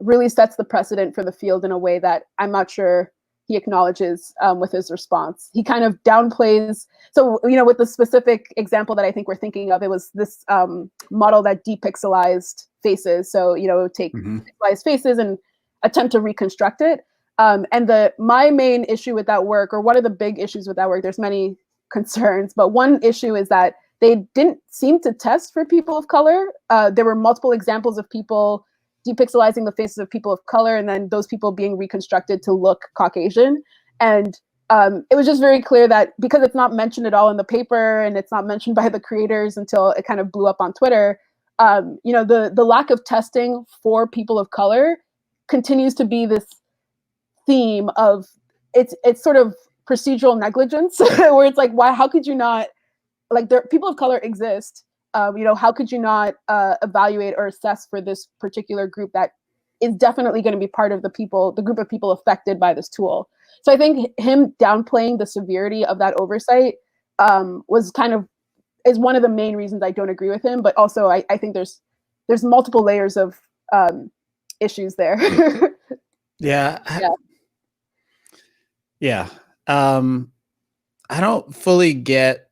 really sets the precedent for the field in a way that I'm not sure he acknowledges with his response. He kind of downplays. So, you know, with the specific example that I think we're thinking of, it was this model that depixelized faces. So, you know, it would take pixelized faces and attempt to reconstruct it. And my main issue with that work, or one of the big issues with that work, there's many concerns, but one issue is that they didn't seem to test for people of color. There were multiple examples of people depixelizing the faces of people of color, and then those people being reconstructed to look Caucasian. And it was just very clear that because it's not mentioned at all in the paper, and it's not mentioned by the creators until it kind of blew up on Twitter, you know, the lack of testing for people of color continues to be this theme of it's sort of procedural negligence where it's like, how could you not, like, people of color exist, how could you not evaluate or assess for this particular group that is definitely going to be part of the group of people affected by this tool. So I think him downplaying the severity of that oversight is one of the main reasons I don't agree with him. But also I think there's multiple layers of issues there. Yeah. Yeah. I don't fully get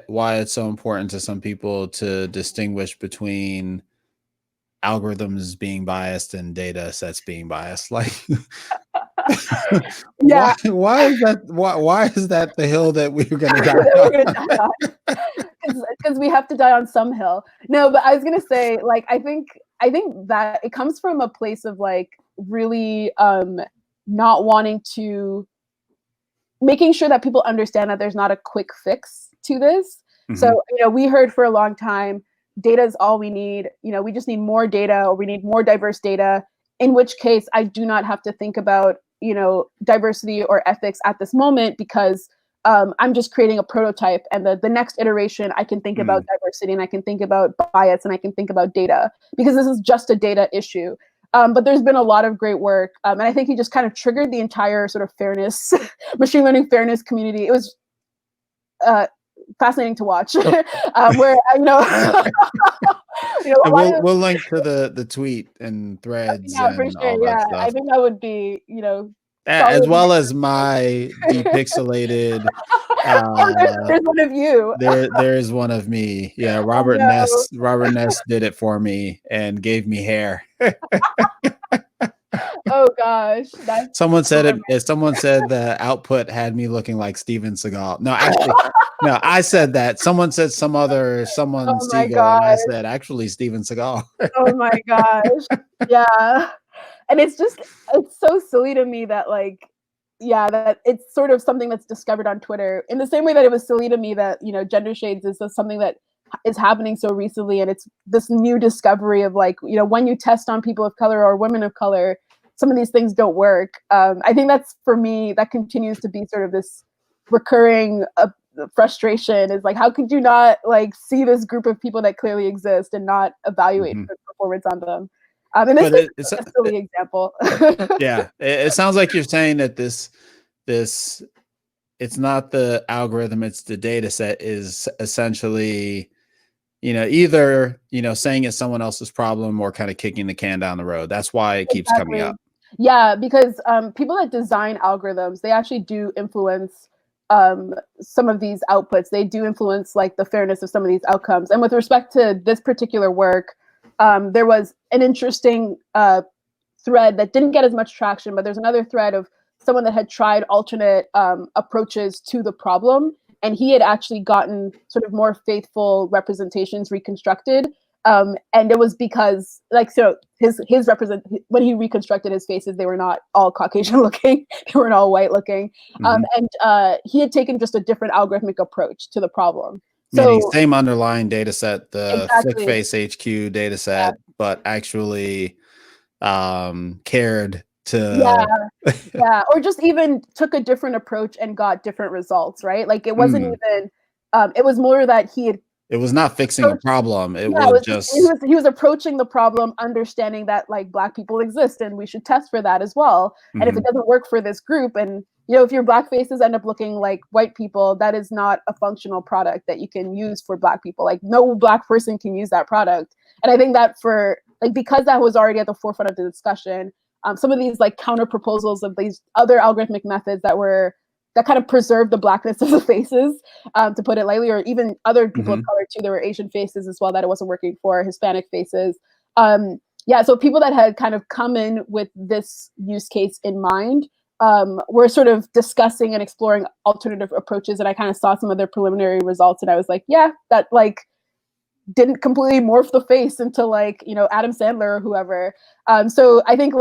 why it's so important to some people to distinguish between algorithms being biased and data sets being biased. Like, yeah. why is that the hill that we're going to die on? Because we have to die on some hill. No, but I was gonna say, like, I think that it comes from a place of like really not wanting to, making sure that people understand that there's not a quick fix to this. Mm-hmm. So, we heard for a long time, data is all we need. We just need more data, or we need more diverse data, in which case I do not have to think about, diversity or ethics at this moment, because I'm just creating a prototype, and the next iteration I can think about diversity, and I can think about bias, and I can think about data, because this is just a data issue. But there's been a lot of great work, and I think he just kind of triggered the entire sort of fairness, machine learning fairness community. It was fascinating to watch. Where we'll link to the tweet and threads. Yeah, for sure. Yeah, I think that would be as well as my depixelated. There's one of you. There is one of me. Yeah, Robert Ness did it for me and gave me hair. Oh gosh, someone said the output had me looking like Steven Seagal. No, actually, no, I said that. Someone said someone Seagal, and I said actually Steven Seagal. Oh my gosh, yeah. And it's so silly to me that that it's sort of something that's discovered on Twitter, in the same way that it was silly to me that, gender shades is something that is happening so recently. And it's this new discovery of when you test on people of color or women of color, some of these things don't work. I think that's, for me, that continues to be sort of this recurring frustration, is how could you not see this group of people that clearly exist and not evaluate the performance on them? And this is a silly example. Yeah, it sounds like you're saying that this it's not the algorithm, it's the data set is essentially, either, saying it's someone else's problem or kind of kicking the can down the road. That's why it keeps coming up. Yeah, because people that design algorithms, they actually do influence some of these outputs. They do influence the fairness of some of these outcomes. And with respect to this particular work, there was an interesting thread that didn't get as much traction, but there's another thread of someone that had tried alternate approaches to the problem, and he had actually gotten sort of more faithful representations reconstructed. And it was because his when he reconstructed his faces, they were not all Caucasian looking, they weren't all white looking. And he had taken just a different algorithmic approach to the problem. So same underlying data set, the FlickFace HQ data set, but actually cared to or just even took a different approach and got different results, right? It wasn't even it was more that it was not fixing a problem. It was just he was approaching the problem, understanding that Black people exist and we should test for that as well. And if it doesn't work for this group, and if your Black faces end up looking like white people, that is not a functional product that you can use for Black people. No Black person can use that product. And I think that because that was already at the forefront of the discussion, some of these counter proposals of these other algorithmic methods that kind of preserve the Blackness of the faces, to put it lightly, or even other people of color too. There were Asian faces as well that it wasn't working for, Hispanic faces. So people that had kind of come in with this use case in mind were sort of discussing and exploring alternative approaches, and I kind of saw some of their preliminary results, and I was like, yeah, that didn't completely morph the face into Adam Sandler or whoever. So I think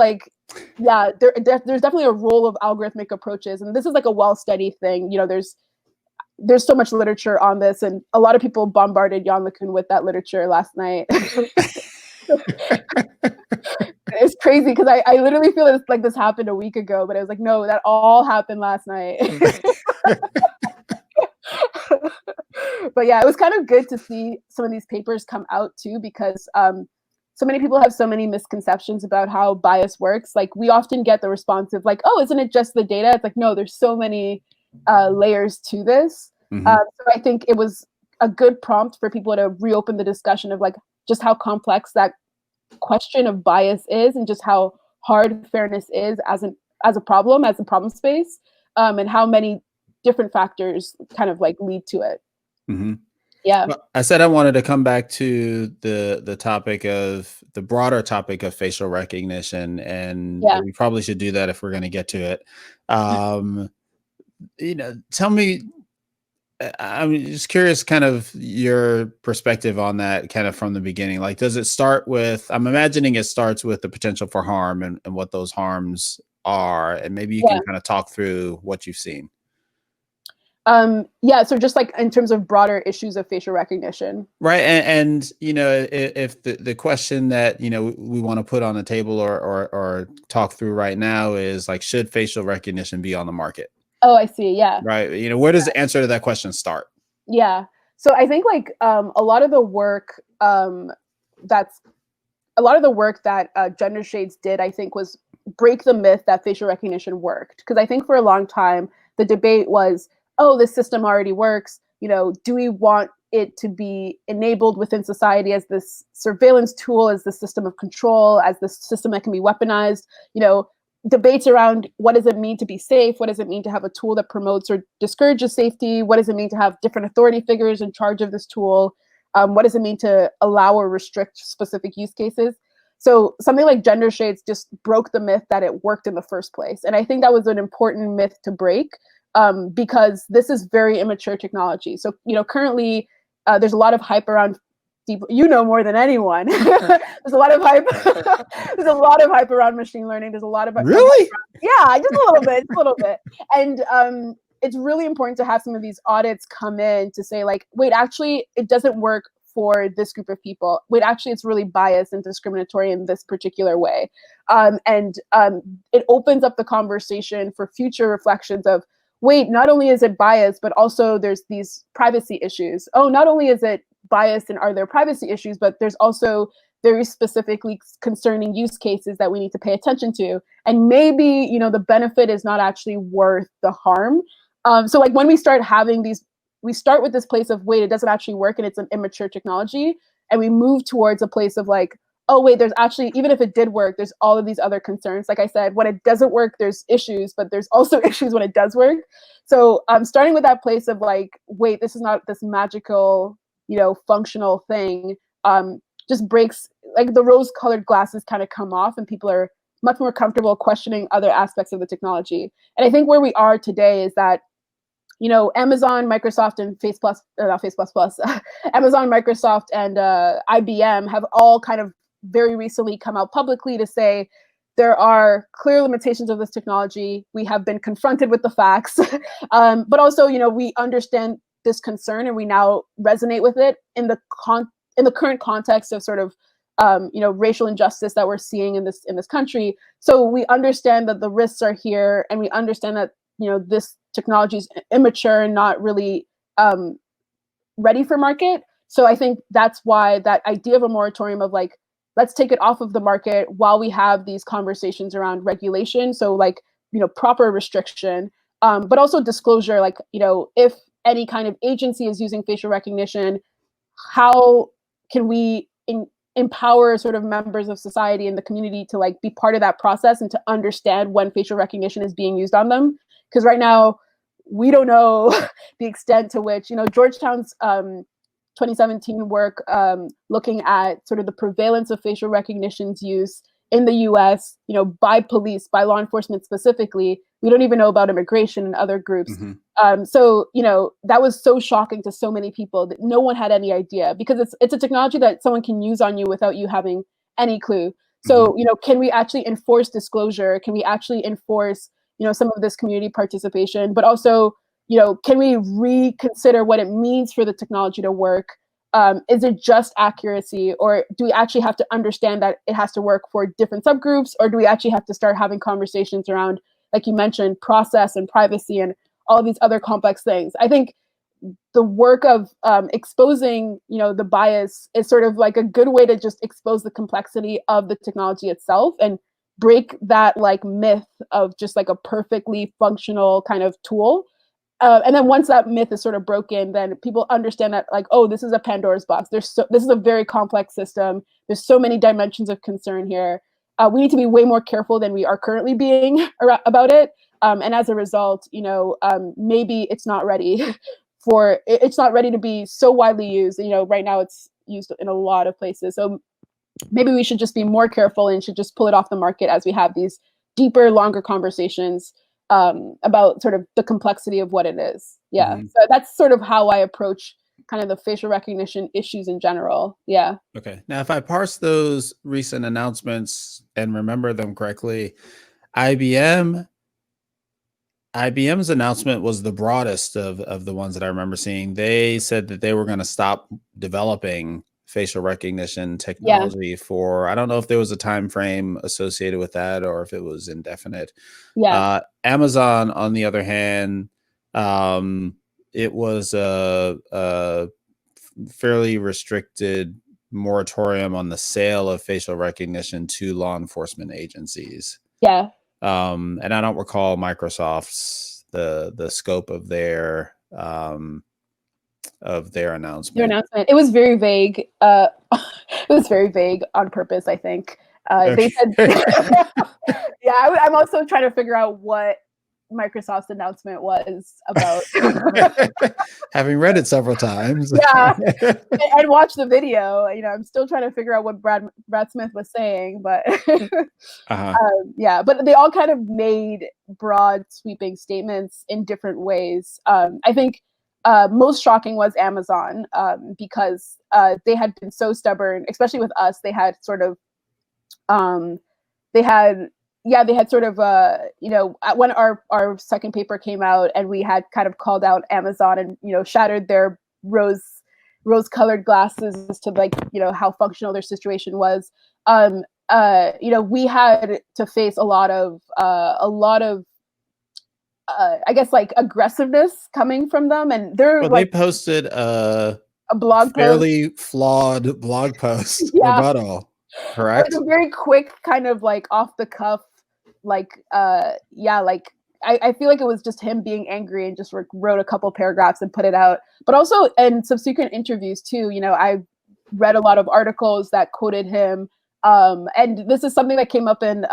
there's definitely a role of algorithmic approaches, and this is a well-studied thing. There's so much literature on this, and a lot of people bombarded Jan LeCun with that literature last night. it's crazy because I literally feel like this happened a week ago, but I was like, no, that all happened last night. But yeah, it was kind of good to see some of these papers come out too, because so many people have so many misconceptions about how bias works. Like we often get the response of like, oh, isn't it just the data? It's like, no, there's so many layers to this. So I think it was a good prompt for people to reopen the discussion of like just how complex that question of bias is, and just how hard fairness is as a problem space, and how many different factors kind of like lead to it. Yeah. Well, I said I wanted to come back to the topic of the broader topic of facial recognition, and we probably should do that if we're going to get to it. Tell me, I'm just curious, kind of your perspective on that, kind of from the beginning. Like, does it start with? I'm imagining it starts with the potential for harm and what those harms are, and maybe you can kind of talk through what you've seen. So just like in terms of broader issues of facial recognition. Right. And if the question that, we want to put on the table or talk through right now is like, should facial recognition be on the market? Oh, I see. Yeah. Right. Where does the answer to that question start? Yeah. So I think like a lot of the work that Gender Shades did, I think, was break the myth that facial recognition worked. Because I think for a long time, the debate was, oh, this system already works. Do we want it to be enabled within society as this surveillance tool, as the system of control, as the system that can be weaponized? Debates around what does it mean to be safe? What does it mean to have a tool that promotes or discourages safety? What does it mean to have different authority figures in charge of this tool? What does it mean to allow or restrict specific use cases? So something like Gender Shades just broke the myth that it worked in the first place. And I think that was an important myth to break, because this is very immature technology. So, currently there's a lot of hype around more than anyone. There's a lot of hype. There's a lot of hype around machine learning. There's a lot of really, just a little bit. And it's really important to have some of these audits come in to say like, wait, actually, it doesn't work for this group of people. Wait, actually, it's really biased and discriminatory in this particular way. And it opens up the conversation for future reflections of, wait, not only is it biased, but also there's these privacy issues. Oh, not only is it biased and are there privacy issues, but there's also very specifically concerning use cases that we need to pay attention to. And maybe, the benefit is not actually worth the harm. So like when we start having these, we start with this place of, wait, it doesn't actually work and it's an immature technology. And we move towards a place of like, oh, wait, there's actually, even if it did work, there's all of these other concerns. Like I said, when it doesn't work, there's issues, but there's also issues when it does work. So starting with that place of like, wait, this is not this magical, functional thing, just breaks, like the rose-colored glasses kind of come off and people are much more comfortable questioning other aspects of the technology. And I think where we are today is that, Amazon, Microsoft, and Amazon, Microsoft, and IBM have all kind of very recently come out publicly to say there are clear limitations of this technology. We have been confronted with the facts, but also, we understand this concern and we now resonate with it in the current context of sort of racial injustice that we're seeing in this country. So we understand that the risks are here, and we understand that this technology is immature and not really ready for market. So I think that's why that idea of a moratorium of like, let's take it off of the market while we have these conversations around regulation. So like, proper restriction, but also disclosure, like, if any kind of agency is using facial recognition, how can we empower sort of members of society and the community to like be part of that process and to understand when facial recognition is being used on them? Because right now we don't know the extent to which, Georgetown's 2017 work looking at sort of the prevalence of facial recognition's use in the US, by police, by law enforcement specifically. We don't even know about immigration and other groups. So, that was so shocking to so many people that no one had any idea, because it's a technology that someone can use on you without you having any clue. So, can we actually enforce disclosure? Can we actually enforce, some of this community participation? But also, can we reconsider what it means for the technology to work? is it just accuracy, or do we actually have to understand that it has to work for different subgroups, or do we actually have to start having conversations around, like you mentioned, process and privacy and all these other complex things? I think the work of exposing, the bias is sort of like a good way to just expose the complexity of the technology itself and break that like myth of just like a perfectly functional kind of tool. And then once that myth is sort of broken, then people understand that like, oh, this is a Pandora's box. This is a very complex system. There's so many dimensions of concern here. We need to be way more careful than we are currently being about it. And as a result, maybe it's not ready it's not ready to be so widely used. Right now it's used in a lot of places. So maybe we should just be more careful and should just pull it off the market as we have these deeper, longer conversations about sort of the complexity of what it is. Yeah. Mm-hmm. So that's sort of how I approach kind of the facial recognition issues in general. Yeah. Okay. Now, if I parse those recent announcements and remember them correctly, IBM's announcement was the broadest of the ones that I remember seeing. They said that they were going to stop developing facial recognition technology for, I don't know if there was a time frame associated with that or if it was indefinite. Yeah. Amazon, on the other hand, it was a fairly restricted moratorium on the sale of facial recognition to law enforcement agencies. Yeah. And I don't recall Microsoft's the scope of their announcement. Their announcement. It was very vague. It was very vague on purpose, I think. They said, yeah. I'm also trying to figure out what Microsoft's announcement was about. Having read it several times. Yeah, and watched the video. I'm still trying to figure out what Brad Smith was saying, but yeah. But they all kind of made broad, sweeping statements in different ways. I think most shocking was Amazon, because they had been so stubborn, especially with us. They had sort of, when our second paper came out and we had kind of called out Amazon and, shattered their rose-colored glasses as to like, how functional their situation was. We had to face a lot of I guess like aggressiveness coming from them, and they posted a blog fairly flawed blog post rebuttal. Correct. It was a very quick kind of like off the cuff, like I feel like it was just him being angry and just wrote a couple paragraphs and put it out. But also in subsequent interviews too, I read a lot of articles that quoted him, and this is something that came up in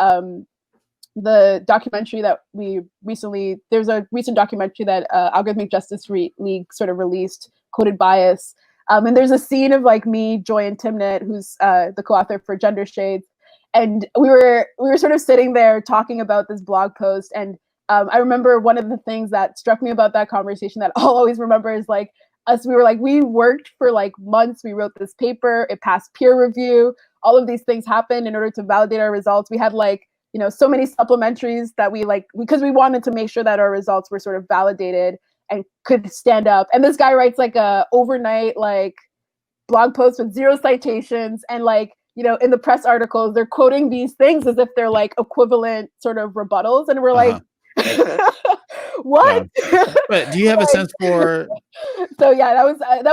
the documentary that there's a recent documentary that Algorithmic Justice League sort of released, Coded Bias. And there's a scene of like me, Joy, and Timnit, who's the co-author for Gender Shades. And we were sort of sitting there talking about this blog post. And I remember one of the things that struck me about that conversation that I'll always remember is like us, we worked for like months. We wrote this paper, it passed peer review. All of these things happened in order to validate our results. We had like, so many supplementaries that because we wanted to make sure that our results were sort of validated and could stand up. And this guy writes like a overnight like blog post with 0 citations, and like, in the press articles, they're quoting these things as if they're like equivalent sort of rebuttals. And we're like, what? Yeah. But do you have a sense for? So yeah, that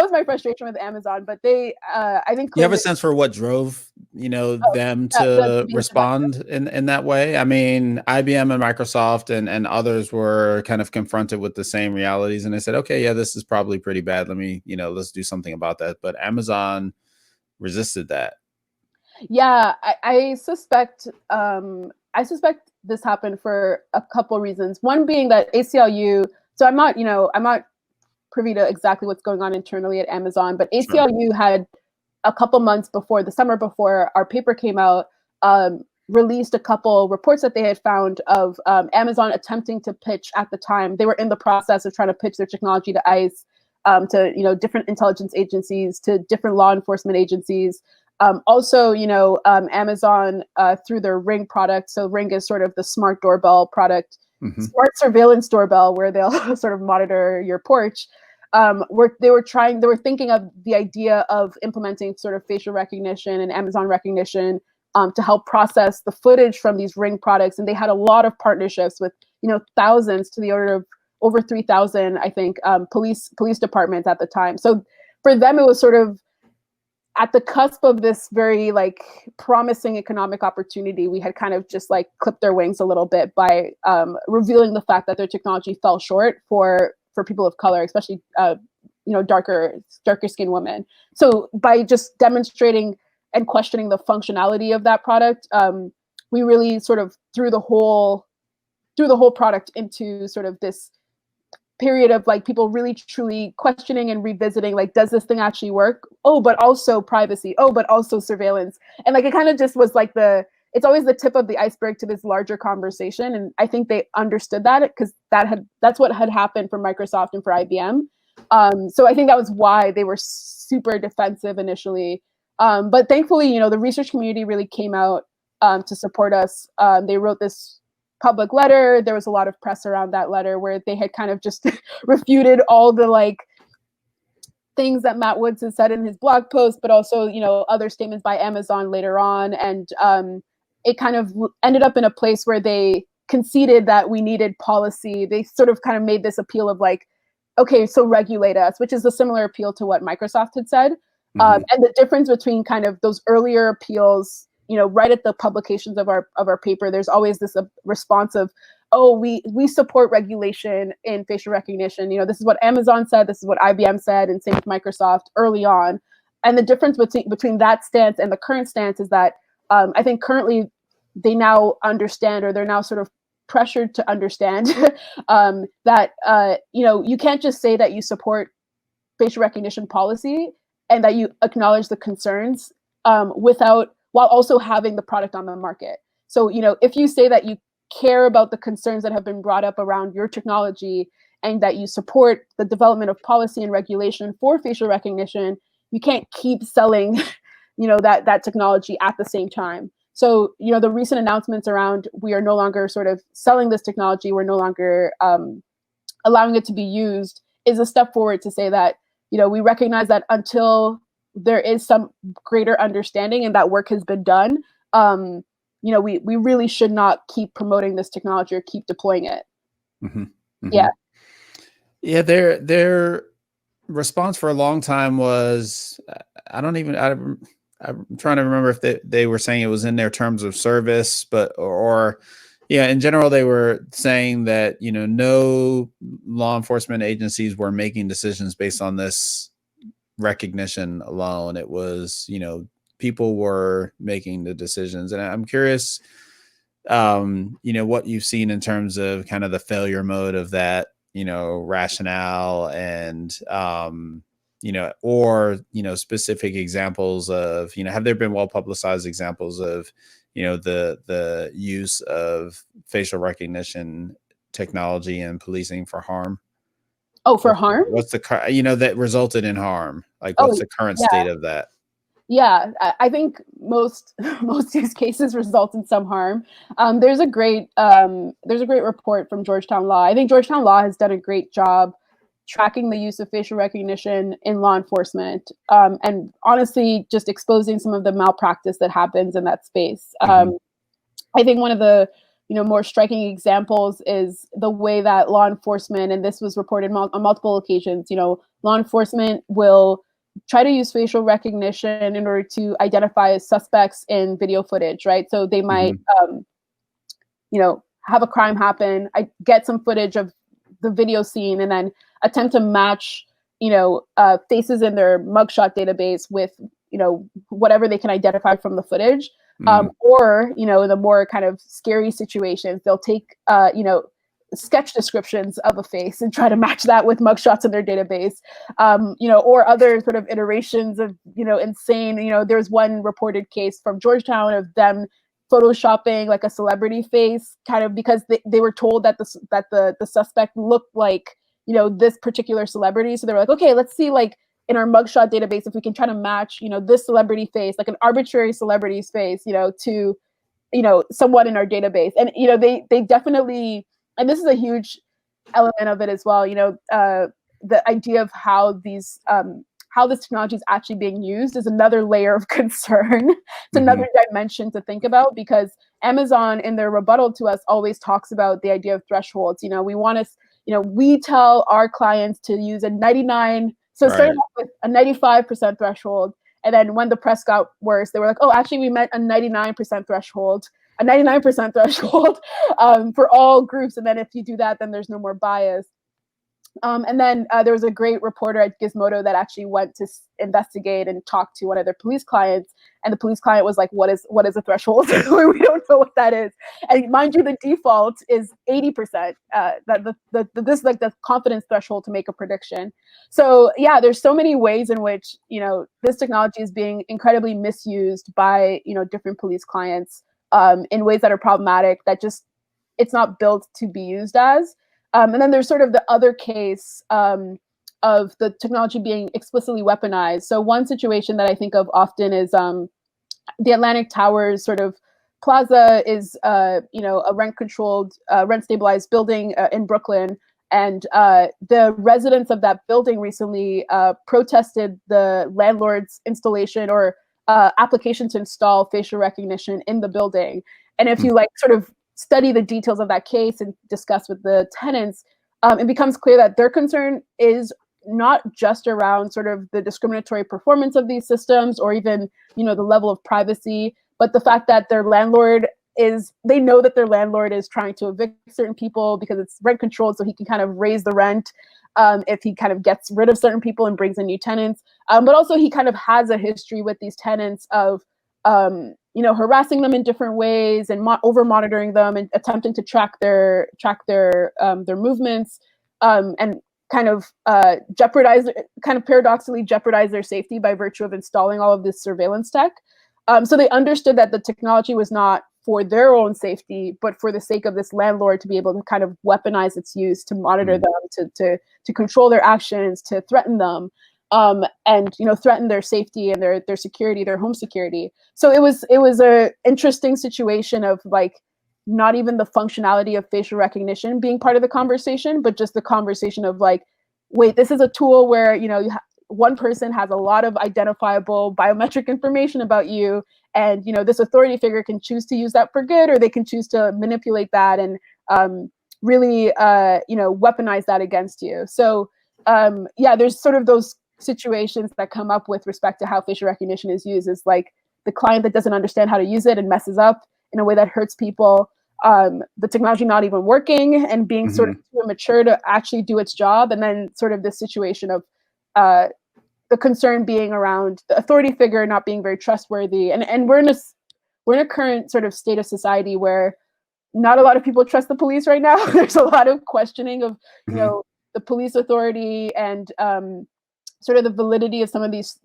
was my frustration with Amazon. But they, I think, you have a sense for what drove them to respond in that way. I mean, IBM and Microsoft and others were kind of confronted with the same realities, and they said, okay, yeah, this is probably pretty bad. Let me, let's do something about that. But Amazon resisted that. Yeah, I suspect this happened for a couple reasons. One being that ACLU. So I'm not privy to exactly what's going on internally at Amazon, but ACLU had a couple months before, the summer before our paper came out, released a couple reports that they had found of Amazon attempting to pitch at the time. They were in the process of trying to pitch their technology to ICE, to different intelligence agencies, to different law enforcement agencies. Also, Amazon through their Ring product. So Ring is sort of the smart doorbell product, smart surveillance doorbell, where they'll sort of monitor your porch. they were thinking of the idea of implementing sort of facial recognition and Amazon recognition to help process the footage from these Ring products. And they had a lot of partnerships with, thousands, to the order of over 3,000, I think, police departments at the time. So for them, it was sort of at the cusp of this very promising economic opportunity. We had kind of just clipped their wings a little bit by revealing the fact that their technology fell short for people of color, especially darker skinned women. So by just demonstrating and questioning the functionality of that product, we really sort of threw the whole product into sort of this period of people really truly questioning and revisiting, does this thing actually work? Oh, but also privacy. Oh, but also surveillance. And it kind of just was it's always the tip of the iceberg to this larger conversation. And I think they understood that because that's what had happened for Microsoft and for IBM. So I think that was why they were super defensive initially. But thankfully, the research community really came out to support us. They wrote this public letter. There was a lot of press around that letter where they had kind of just refuted all the things that Matt Woods has said in his blog post, but also, other statements by Amazon later on. And it kind of ended up in a place where they conceded that we needed policy. They sort of kind of made this appeal of okay, so regulate us, which is a similar appeal to what Microsoft had said. And the difference between kind of those earlier appeals, right at the publications of our paper, there's always this response of, oh, we support regulation in facial recognition. This is what Amazon said, this is what IBM said, and same with Microsoft early on. And the difference between that stance and the current stance is that I think currently they now understand, or they're now sort of pressured to understand that you can't just say that you support facial recognition policy and that you acknowledge the concerns while also having the product on the market. So if you say that you care about the concerns that have been brought up around your technology and that you support the development of policy and regulation for facial recognition, you can't keep selling that technology at the same time. So, the recent announcements around we are no longer sort of selling this technology, we're no longer allowing it to be used, is a step forward to say that, we recognize that until there is some greater understanding and that work has been done, we really should not keep promoting this technology or keep deploying it. Mm-hmm. Mm-hmm. Yeah. Yeah, their response for a long time was, I'm trying to remember if they were saying it was in their terms of service, or in general, they were saying that, no law enforcement agencies were making decisions based on this recognition alone. It was, people were making the decisions. And I'm curious, what you've seen in terms of kind of the failure mode of that, rationale and, or, specific examples of, have there been well-publicized examples of, the use of facial recognition technology in policing for harm? Oh, for harm? What's the, that resulted in harm? What's the current state of that? Yeah, I think most use cases result in some harm. There's a great report from Georgetown Law. I think Georgetown Law has done a great job tracking the use of facial recognition in law enforcement, and honestly, just exposing some of the malpractice that happens in that space. I think one of the more striking examples is the way that law enforcement, and this was reported on multiple occasions, law enforcement will try to use facial recognition in order to identify suspects in video footage, right? So they might, have a crime happen, I get some footage of the video scene, and then attempt to match, faces in their mugshot database with, whatever they can identify from the footage. Or, in the more kind of scary situations, they'll take, sketch descriptions of a face and try to match that with mugshots in their database, or other sort of iterations of, insane, there's one reported case from Georgetown of them photoshopping a celebrity face, kind of because they were told that the suspect looked like, this particular celebrity. So they were like, okay, let's see, in our mugshot database, if we can try to match, this celebrity face, an arbitrary celebrity's face, to, someone in our database. And, they definitely, and this is a huge element of it as well, the idea of how this technology is actually being used is another layer of concern. It's another dimension to think about, because Amazon, in their rebuttal to us, always talks about the idea of thresholds. We want to, we tell our clients to use a 99. So starting off with a 95% threshold, and then when the press got worse, they were like, oh, actually, we meant a 99% threshold. A 99% threshold for all groups. And then if you do that, then there's no more bias. And then there was a great reporter at Gizmodo that actually went to investigate and talk to one of their police clients. And the police client was like, what is a threshold? We don't know what that is. And mind you, the default is 80%. This is like the confidence threshold to make a prediction. So yeah, there's so many ways in which, this technology is being incredibly misused by, different police clients in ways that are problematic, that just, it's not built to be used as. And then there's sort of the other case of the technology being explicitly weaponized. So one situation that I think of often is the Atlantic Towers sort of plaza is, a rent-controlled, rent-stabilized building in Brooklyn. And the residents of that building recently protested the landlord's installation or application to install facial recognition in the building. And if you sort of study the details of that case and discuss with the tenants, it becomes clear that their concern is not just around sort of the discriminatory performance of these systems, or even, the level of privacy, but the fact that they know that their landlord is trying to evict certain people because it's rent controlled, so he can kind of raise the rent if he kind of gets rid of certain people and brings in new tenants. But also he kind of has a history with these tenants of harassing them in different ways and over monitoring them and attempting to track their movements, and kind of paradoxically jeopardize their safety by virtue of installing all of this surveillance tech. So they understood that the technology was not for their own safety, but for the sake of this landlord to be able to kind of weaponize its use to monitor them, to control their actions, to threaten them. And threaten their safety and their security, their home security. So it was a interesting situation of not even the functionality of facial recognition being part of the conversation, but just the conversation of wait, this is a tool where one person has a lot of identifiable biometric information about you, and this authority figure can choose to use that for good, or they can choose to manipulate that and really weaponize that against you. So there's sort of those situations that come up with respect to how facial recognition is used, is the client that doesn't understand how to use it and messes up in a way that hurts people, the technology not even working and being sort of too immature to actually do its job, and then sort of this situation of the concern being around the authority figure not being very trustworthy, and we're in a current sort of state of society where not a lot of people trust the police right now. There's a lot of questioning of the police authority and sort of the validity of some of these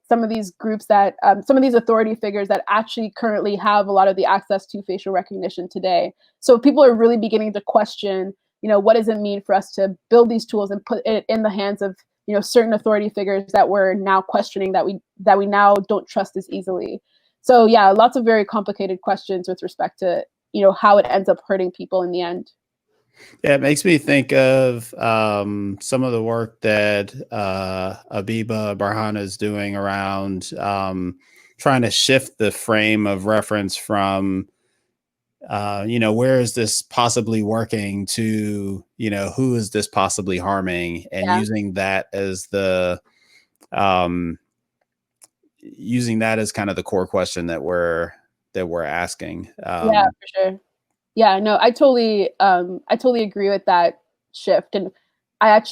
groups that some of these authority figures that actually currently have a lot of the access to facial recognition today. So people are really beginning to question, what does it mean for us to build these tools and put it in the hands of certain authority figures that we're now questioning, that we now don't trust as easily. So yeah, lots of very complicated questions with respect to how it ends up hurting people in the end. Yeah, it makes me think of some of the work that Abiba Barhana is doing around trying to shift the frame of reference from, where is this possibly working to, who is this possibly harming, and using that as kind of the core question that we're asking. Yeah, for sure. Yeah, no, I totally agree with that shift. And I've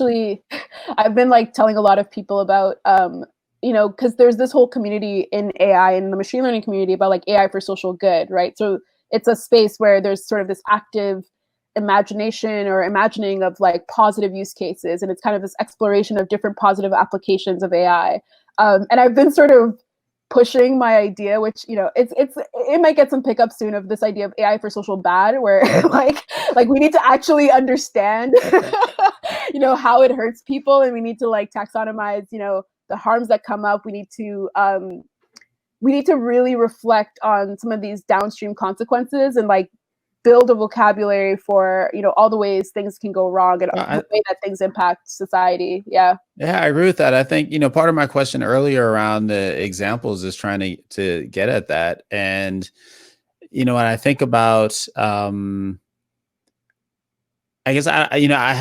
been telling a lot of people about, because there's this whole community in AI and the machine learning community about AI for social good, right? So it's a space where there's sort of this active imagination or imagining of positive use cases. And it's kind of this exploration of different positive applications of AI. And I've been sort of pushing my idea, which it might get some pickup soon, of this idea of AI for social bad, where we need to actually understand how it hurts people, and we need to taxonomize the harms that come up. We need to really reflect on some of these downstream consequences, and build a vocabulary for, you know, all the ways things can go wrong and Well, the way that things impact society. Yeah. yeah, I agree with that. I think, part of my question earlier around the examples is trying to get at that. And, when I think about, I guess I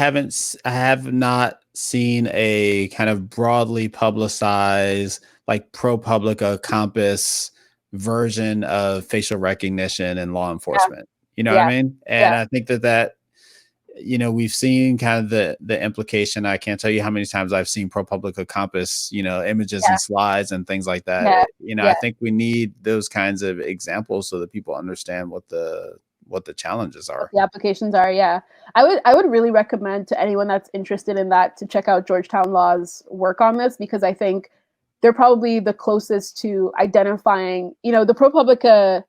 have not seen a kind of broadly publicized, like ProPublica Compass version of facial recognition in law Yeah. enforcement. You know what I Yeah. mean? And Yeah. I think that we've seen kind of the implication. I can't tell you how many times I've seen ProPublica Compass, images and slides and things like that. Yeah. I Yeah. think we need those kinds of examples so that people understand what the challenges are. What the applications are. Yeah. I would really recommend to anyone that's interested in that to check out Georgetown Law's work on this, because I think they're probably the closest to identifying, the ProPublica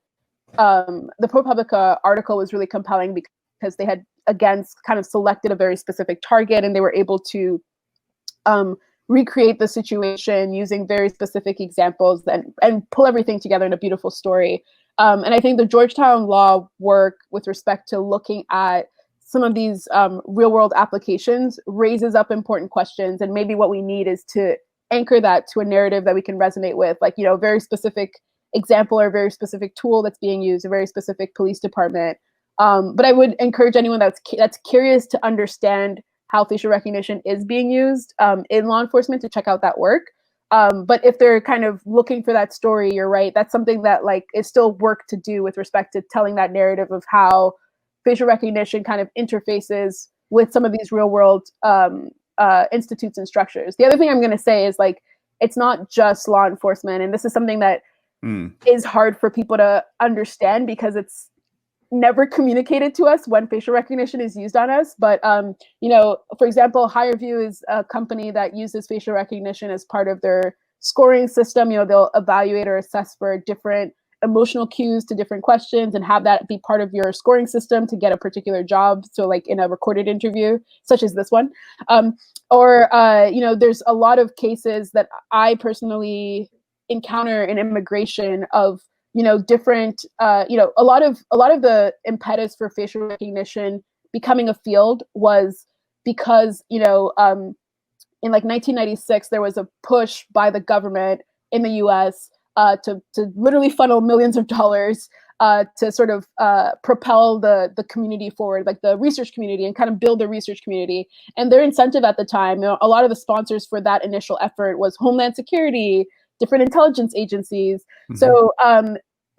article was really compelling because they had, again, kind of selected a very specific target, and they were able to recreate the situation using very specific examples and pull everything together in a beautiful story. And I think the Georgetown Law work with respect to looking at some of these real world applications raises up important questions. And maybe what we need is to anchor that to a narrative that we can resonate with, like, a very specific example or a very specific tool that's being used, a very specific police department. But I would encourage anyone that's curious to understand how facial recognition is being used in law enforcement to check out that work. But if they're kind of looking for that story, you're right. That's something that is still work to do with respect to telling that narrative of how facial recognition kind of interfaces with some of these real world institutes and structures. The other thing I'm going to say is it's not just law enforcement. And this is something that is hard for people to understand because it's never communicated to us when facial recognition is used on us. But, for example, HireVue is a company that uses facial recognition as part of their scoring system. They'll evaluate or assess for different emotional cues to different questions and have that be part of your scoring system to get a particular job. So in a recorded interview, such as this one. There's a lot of cases that I personally encounter in immigration of different a lot of the impetus for facial recognition becoming a field was because in 1996 there was a push by the government in the US to literally funnel millions of dollars to sort of propel the community forward, like the research community, and kind of build the research community. And their incentive at the time, a lot of the sponsors for that initial effort was Homeland Security, different intelligence agencies. Mm-hmm. So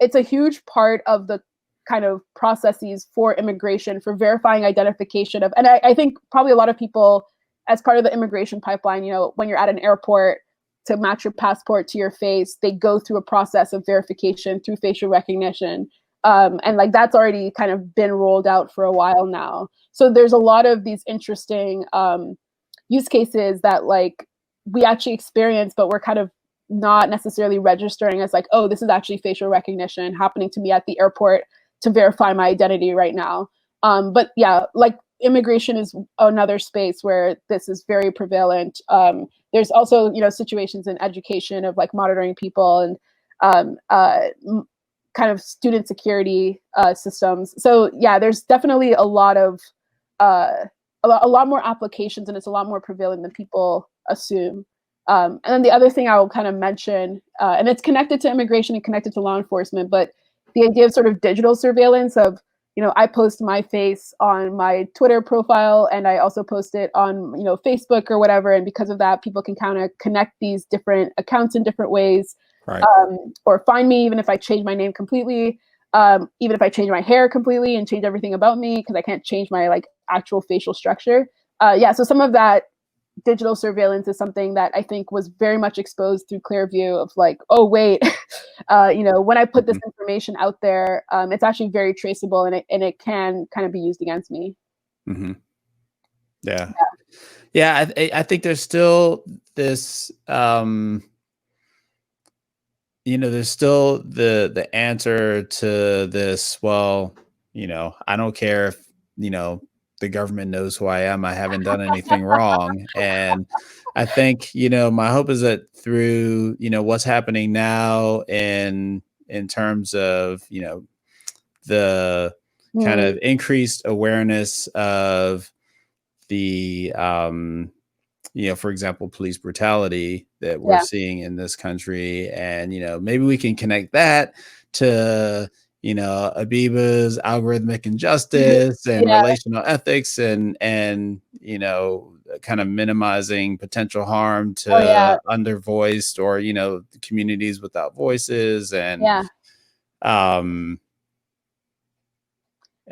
it's a huge part of the kind of processes for immigration, for verifying identification of, and I think probably a lot of people, as part of the immigration pipeline, when you're at an airport, to match your passport to your face, they go through a process of verification through facial recognition. And that's already kind of been rolled out for a while now. So there's a lot of these interesting use cases that we actually experience, but we're kind of not necessarily registering as oh, this is actually facial recognition happening to me at the airport to verify my identity right now. But yeah, immigration is another space where this is very prevalent. There's also, situations in education of monitoring people and kind of student security systems. So yeah, there's definitely a lot more applications, and it's a lot more prevalent than people assume. And then the other thing I will kind of mention, and it's connected to immigration and connected to law enforcement, but the idea of sort of digital surveillance of, I post my face on my Twitter profile, and I also post it on, Facebook or whatever. And because of that, people can kind of connect these different accounts in different ways, right. Or find me even if I change my name completely, even if I change my hair completely and change everything about me, because I can't change my actual facial structure. So some of that digital surveillance is something that I think was very much exposed through Clearview of oh, wait, when I put this information out there, it's actually very traceable, and it can kind of be used against me. Mm-hmm. Yeah. I think there's still this, there's still the answer to this. Well, I don't care if, the government knows who I am. I haven't done anything wrong. And I think, my hope is that through, what's happening now in terms of, the kind of increased awareness of the, for example, police brutality that we're seeing in this country. And, maybe we can connect that to, Abiba's algorithmic injustice and relational ethics and, kind of minimizing potential harm to undervoiced or, communities without voices. And,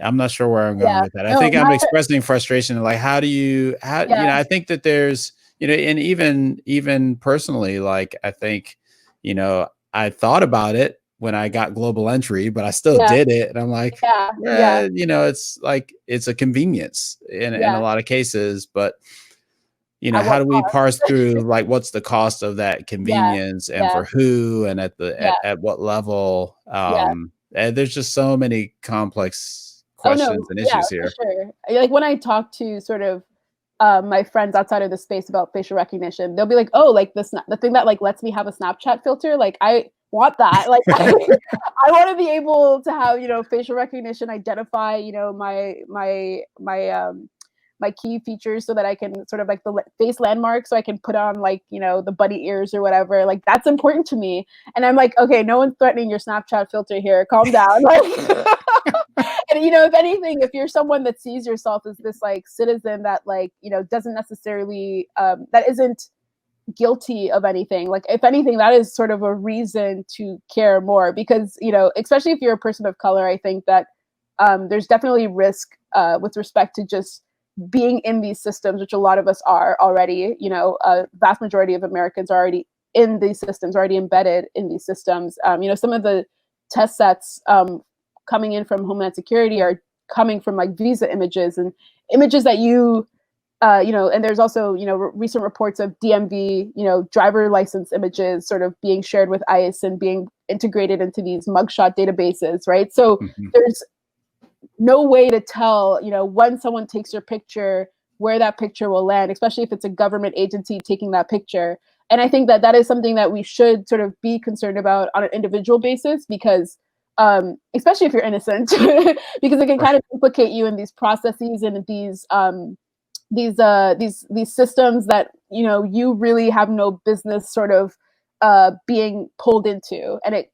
I'm not sure where I'm going with that. I think I'm expressing frustration. Like, I think that there's, and even personally, like, I think, I thought about it when I got global entry, but I still did it. And I'm like, it's like, it's a convenience in a lot of cases, but how do we parse through, like, what's the cost of that convenience and for who, and at what level? And there's just so many complex questions and issues here. For sure. Like, when I talk to sort of my friends outside of the space about facial recognition, they'll be like, oh, like the thing that like lets me have a Snapchat filter, like I want that. Like I want to be able to have, facial recognition identify, my key features so that I can sort of like the face landmark, so I can put on like, the bunny ears or whatever. Like, that's important to me. And I'm like, okay, no one's threatening your Snapchat filter here. Calm down. And, if anything, if you're someone that sees yourself as this like citizen that like, doesn't necessarily, that isn't guilty of anything, like, if anything, that is sort of a reason to care more, because, especially if you're a person of color, I think that there's definitely risk with respect to just being in these systems, which a lot of us are already. A vast majority of Americans are already in these systems, already embedded in these systems. Some of the test sets coming in from Homeland Security are coming from like visa images and images that and there's also, recent reports of DMV, driver license images sort of being shared with ICE and being integrated into these mugshot databases, right? So there's no way to tell, when someone takes your picture, where that picture will land, especially if it's a government agency taking that picture. And I think that that is something that we should sort of be concerned about on an individual basis, because especially if you're innocent, because it can kind of implicate you in these processes and these systems that, you really have no business sort of being pulled into, and it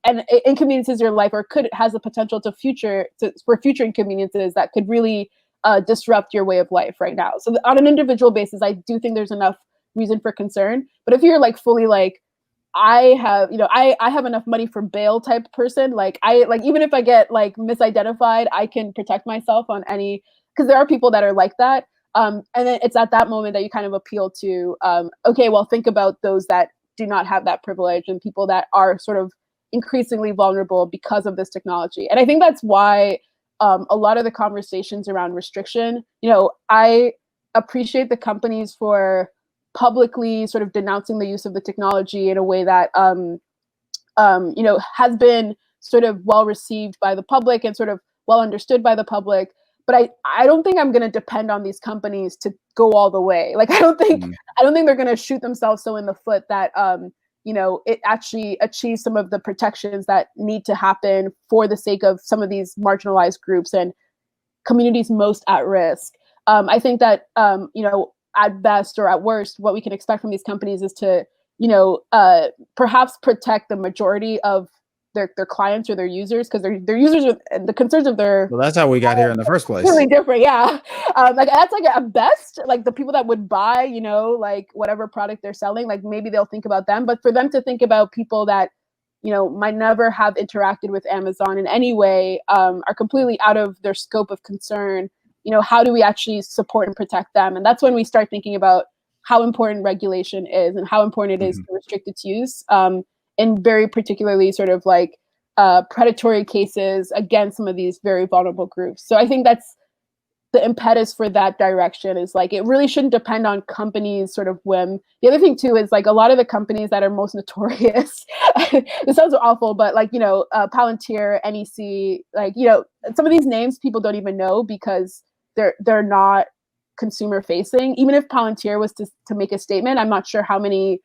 inconveniences your life, or has the potential for future inconveniences that could really disrupt your way of life right now. So on an individual basis, I do think there's enough reason for concern. But if you're like fully like, I have enough money for bail type person, like even if I get like misidentified, I can protect myself on any, because there are people that are like that. And then it's at that moment that you kind of appeal to, okay, well, think about those that do not have that privilege and people that are sort of increasingly vulnerable because of this technology. And I think that's why a lot of the conversations around restriction, I appreciate the companies for publicly sort of denouncing the use of the technology in a way that, has been sort of well received by the public and sort of well understood by the public. But I don't think I'm going to depend on these companies to go all the way. Like, I don't think they're going to shoot themselves so in the foot that, it actually achieves some of the protections that need to happen for the sake of some of these marginalized groups and communities most at risk. I think that, at best or at worst, what we can expect from these companies is to, perhaps protect the majority of their clients or their users, because their users are, the concerns of their, well, that's how we got here in the first place. Really different, yeah. Like, that's like at best, like the people that would buy, like whatever product they're selling, like maybe they'll think about them. But for them to think about people that, might never have interacted with Amazon in any way, are completely out of their scope of concern. How do we actually support and protect them? And that's when we start thinking about how important regulation is and how important it is to restrict its use. In very particularly sort of like predatory cases against some of these very vulnerable groups. So I think that's the impetus for that direction, is like, it really shouldn't depend on companies' sort of whim. The other thing too is like a lot of the companies that are most notorious, this sounds awful, but like, Palantir, NEC, like, some of these names people don't even know because they're not consumer facing. Even if Palantir was to make a statement, I'm not sure how many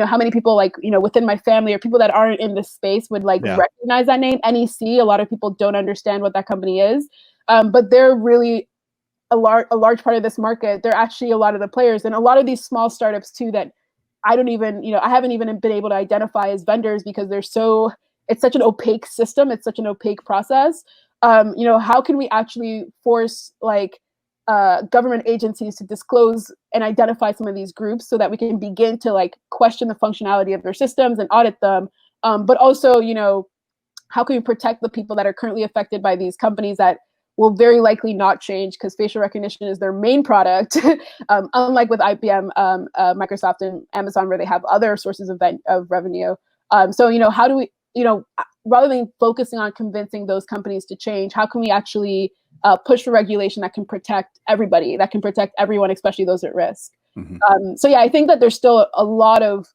how many people like, within my family or people that aren't in this space would like recognize that name. NEC, a lot of people don't understand what that company is, but they're really a large part of this market. They're actually a lot of the players, and a lot of these small startups too that I don't even, I haven't even been able to identify as vendors because it's such an opaque system. It's such an opaque process. How can we actually force like government agencies to disclose and identify some of these groups so that we can begin to like question the functionality of their systems and audit them? But also, how can we protect the people that are currently affected by these companies that will very likely not change because facial recognition is their main product, unlike with IBM, Microsoft, and Amazon, where they have other sources of revenue. So, how do we, rather than focusing on convincing those companies to change, how can we actually push for regulation that can protect everybody, that can protect everyone, especially those at risk? So yeah, I think that there's still a lot of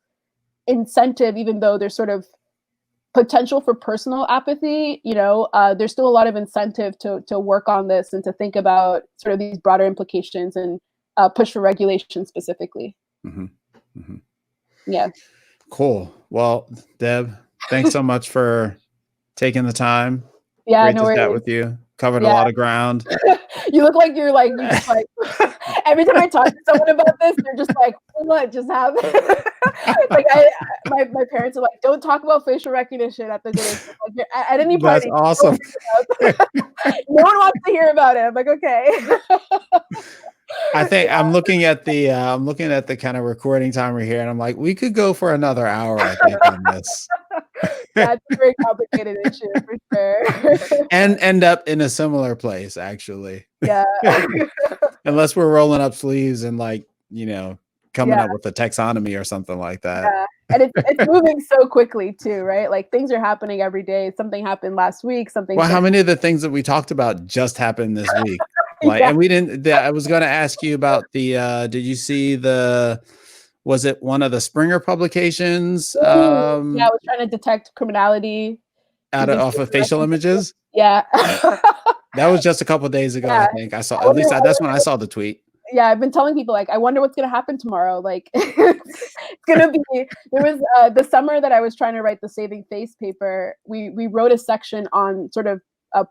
incentive, even though there's sort of potential for personal apathy. There's still a lot of incentive to work on this and to think about sort of these broader implications and push for regulation specifically. Yeah. Cool. Well, Deb, thanks so much for taking the time. Yeah, Great no to chat worries. with you. Covered a lot of ground. You look like you just like every time I talk to someone about this, they're just like, what just happened? Like my parents are like, don't talk about facial recognition at the dinner. Like, at any party. That's awesome. No one wants to hear about it. I'm like, okay. I think I'm looking at the kind of recording timer here, and I'm like, we could go for another hour, I think, on this. Yeah, it's a very complicated issue for sure. And end up in a similar place, actually. Yeah. Unless we're rolling up sleeves and like, coming up with a taxonomy or something like that. Yeah. And it's moving so quickly too, right? Like things are happening every day. Something happened last week. Well, how many of the things that we talked about just happened this week? Like, and we didn't. I was going to ask you about the. Did you see was it one of the Springer publications? Yeah, I was trying to detect criminality off of facial images. Yeah. That was just a couple of days ago. I think I saw. At least that's when I saw the tweet. Yeah, I've been telling people, like, I wonder what's going to happen tomorrow. Like, it's going to be, there was the summer that I was trying to write the Saving Face paper, we wrote a section on sort of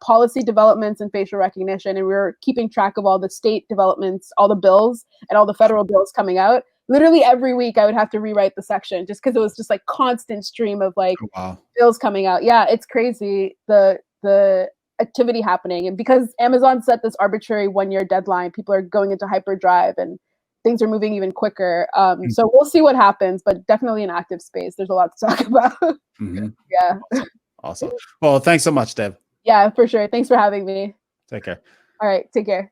policy developments in facial recognition, and we were keeping track of all the state developments, all the bills, and all the federal bills coming out. Literally every week I would have to rewrite the section just because it was just like constant stream of like bills coming out. Yeah, it's crazy. The activity happening, and because Amazon set this arbitrary 1-year deadline, people are going into hyperdrive and things are moving even quicker. So we'll see what happens, but definitely an active space. There's a lot to talk about. Yeah. Awesome. Well, thanks so much, Deb. Yeah, for sure. Thanks for having me. Take care. All right. Take care.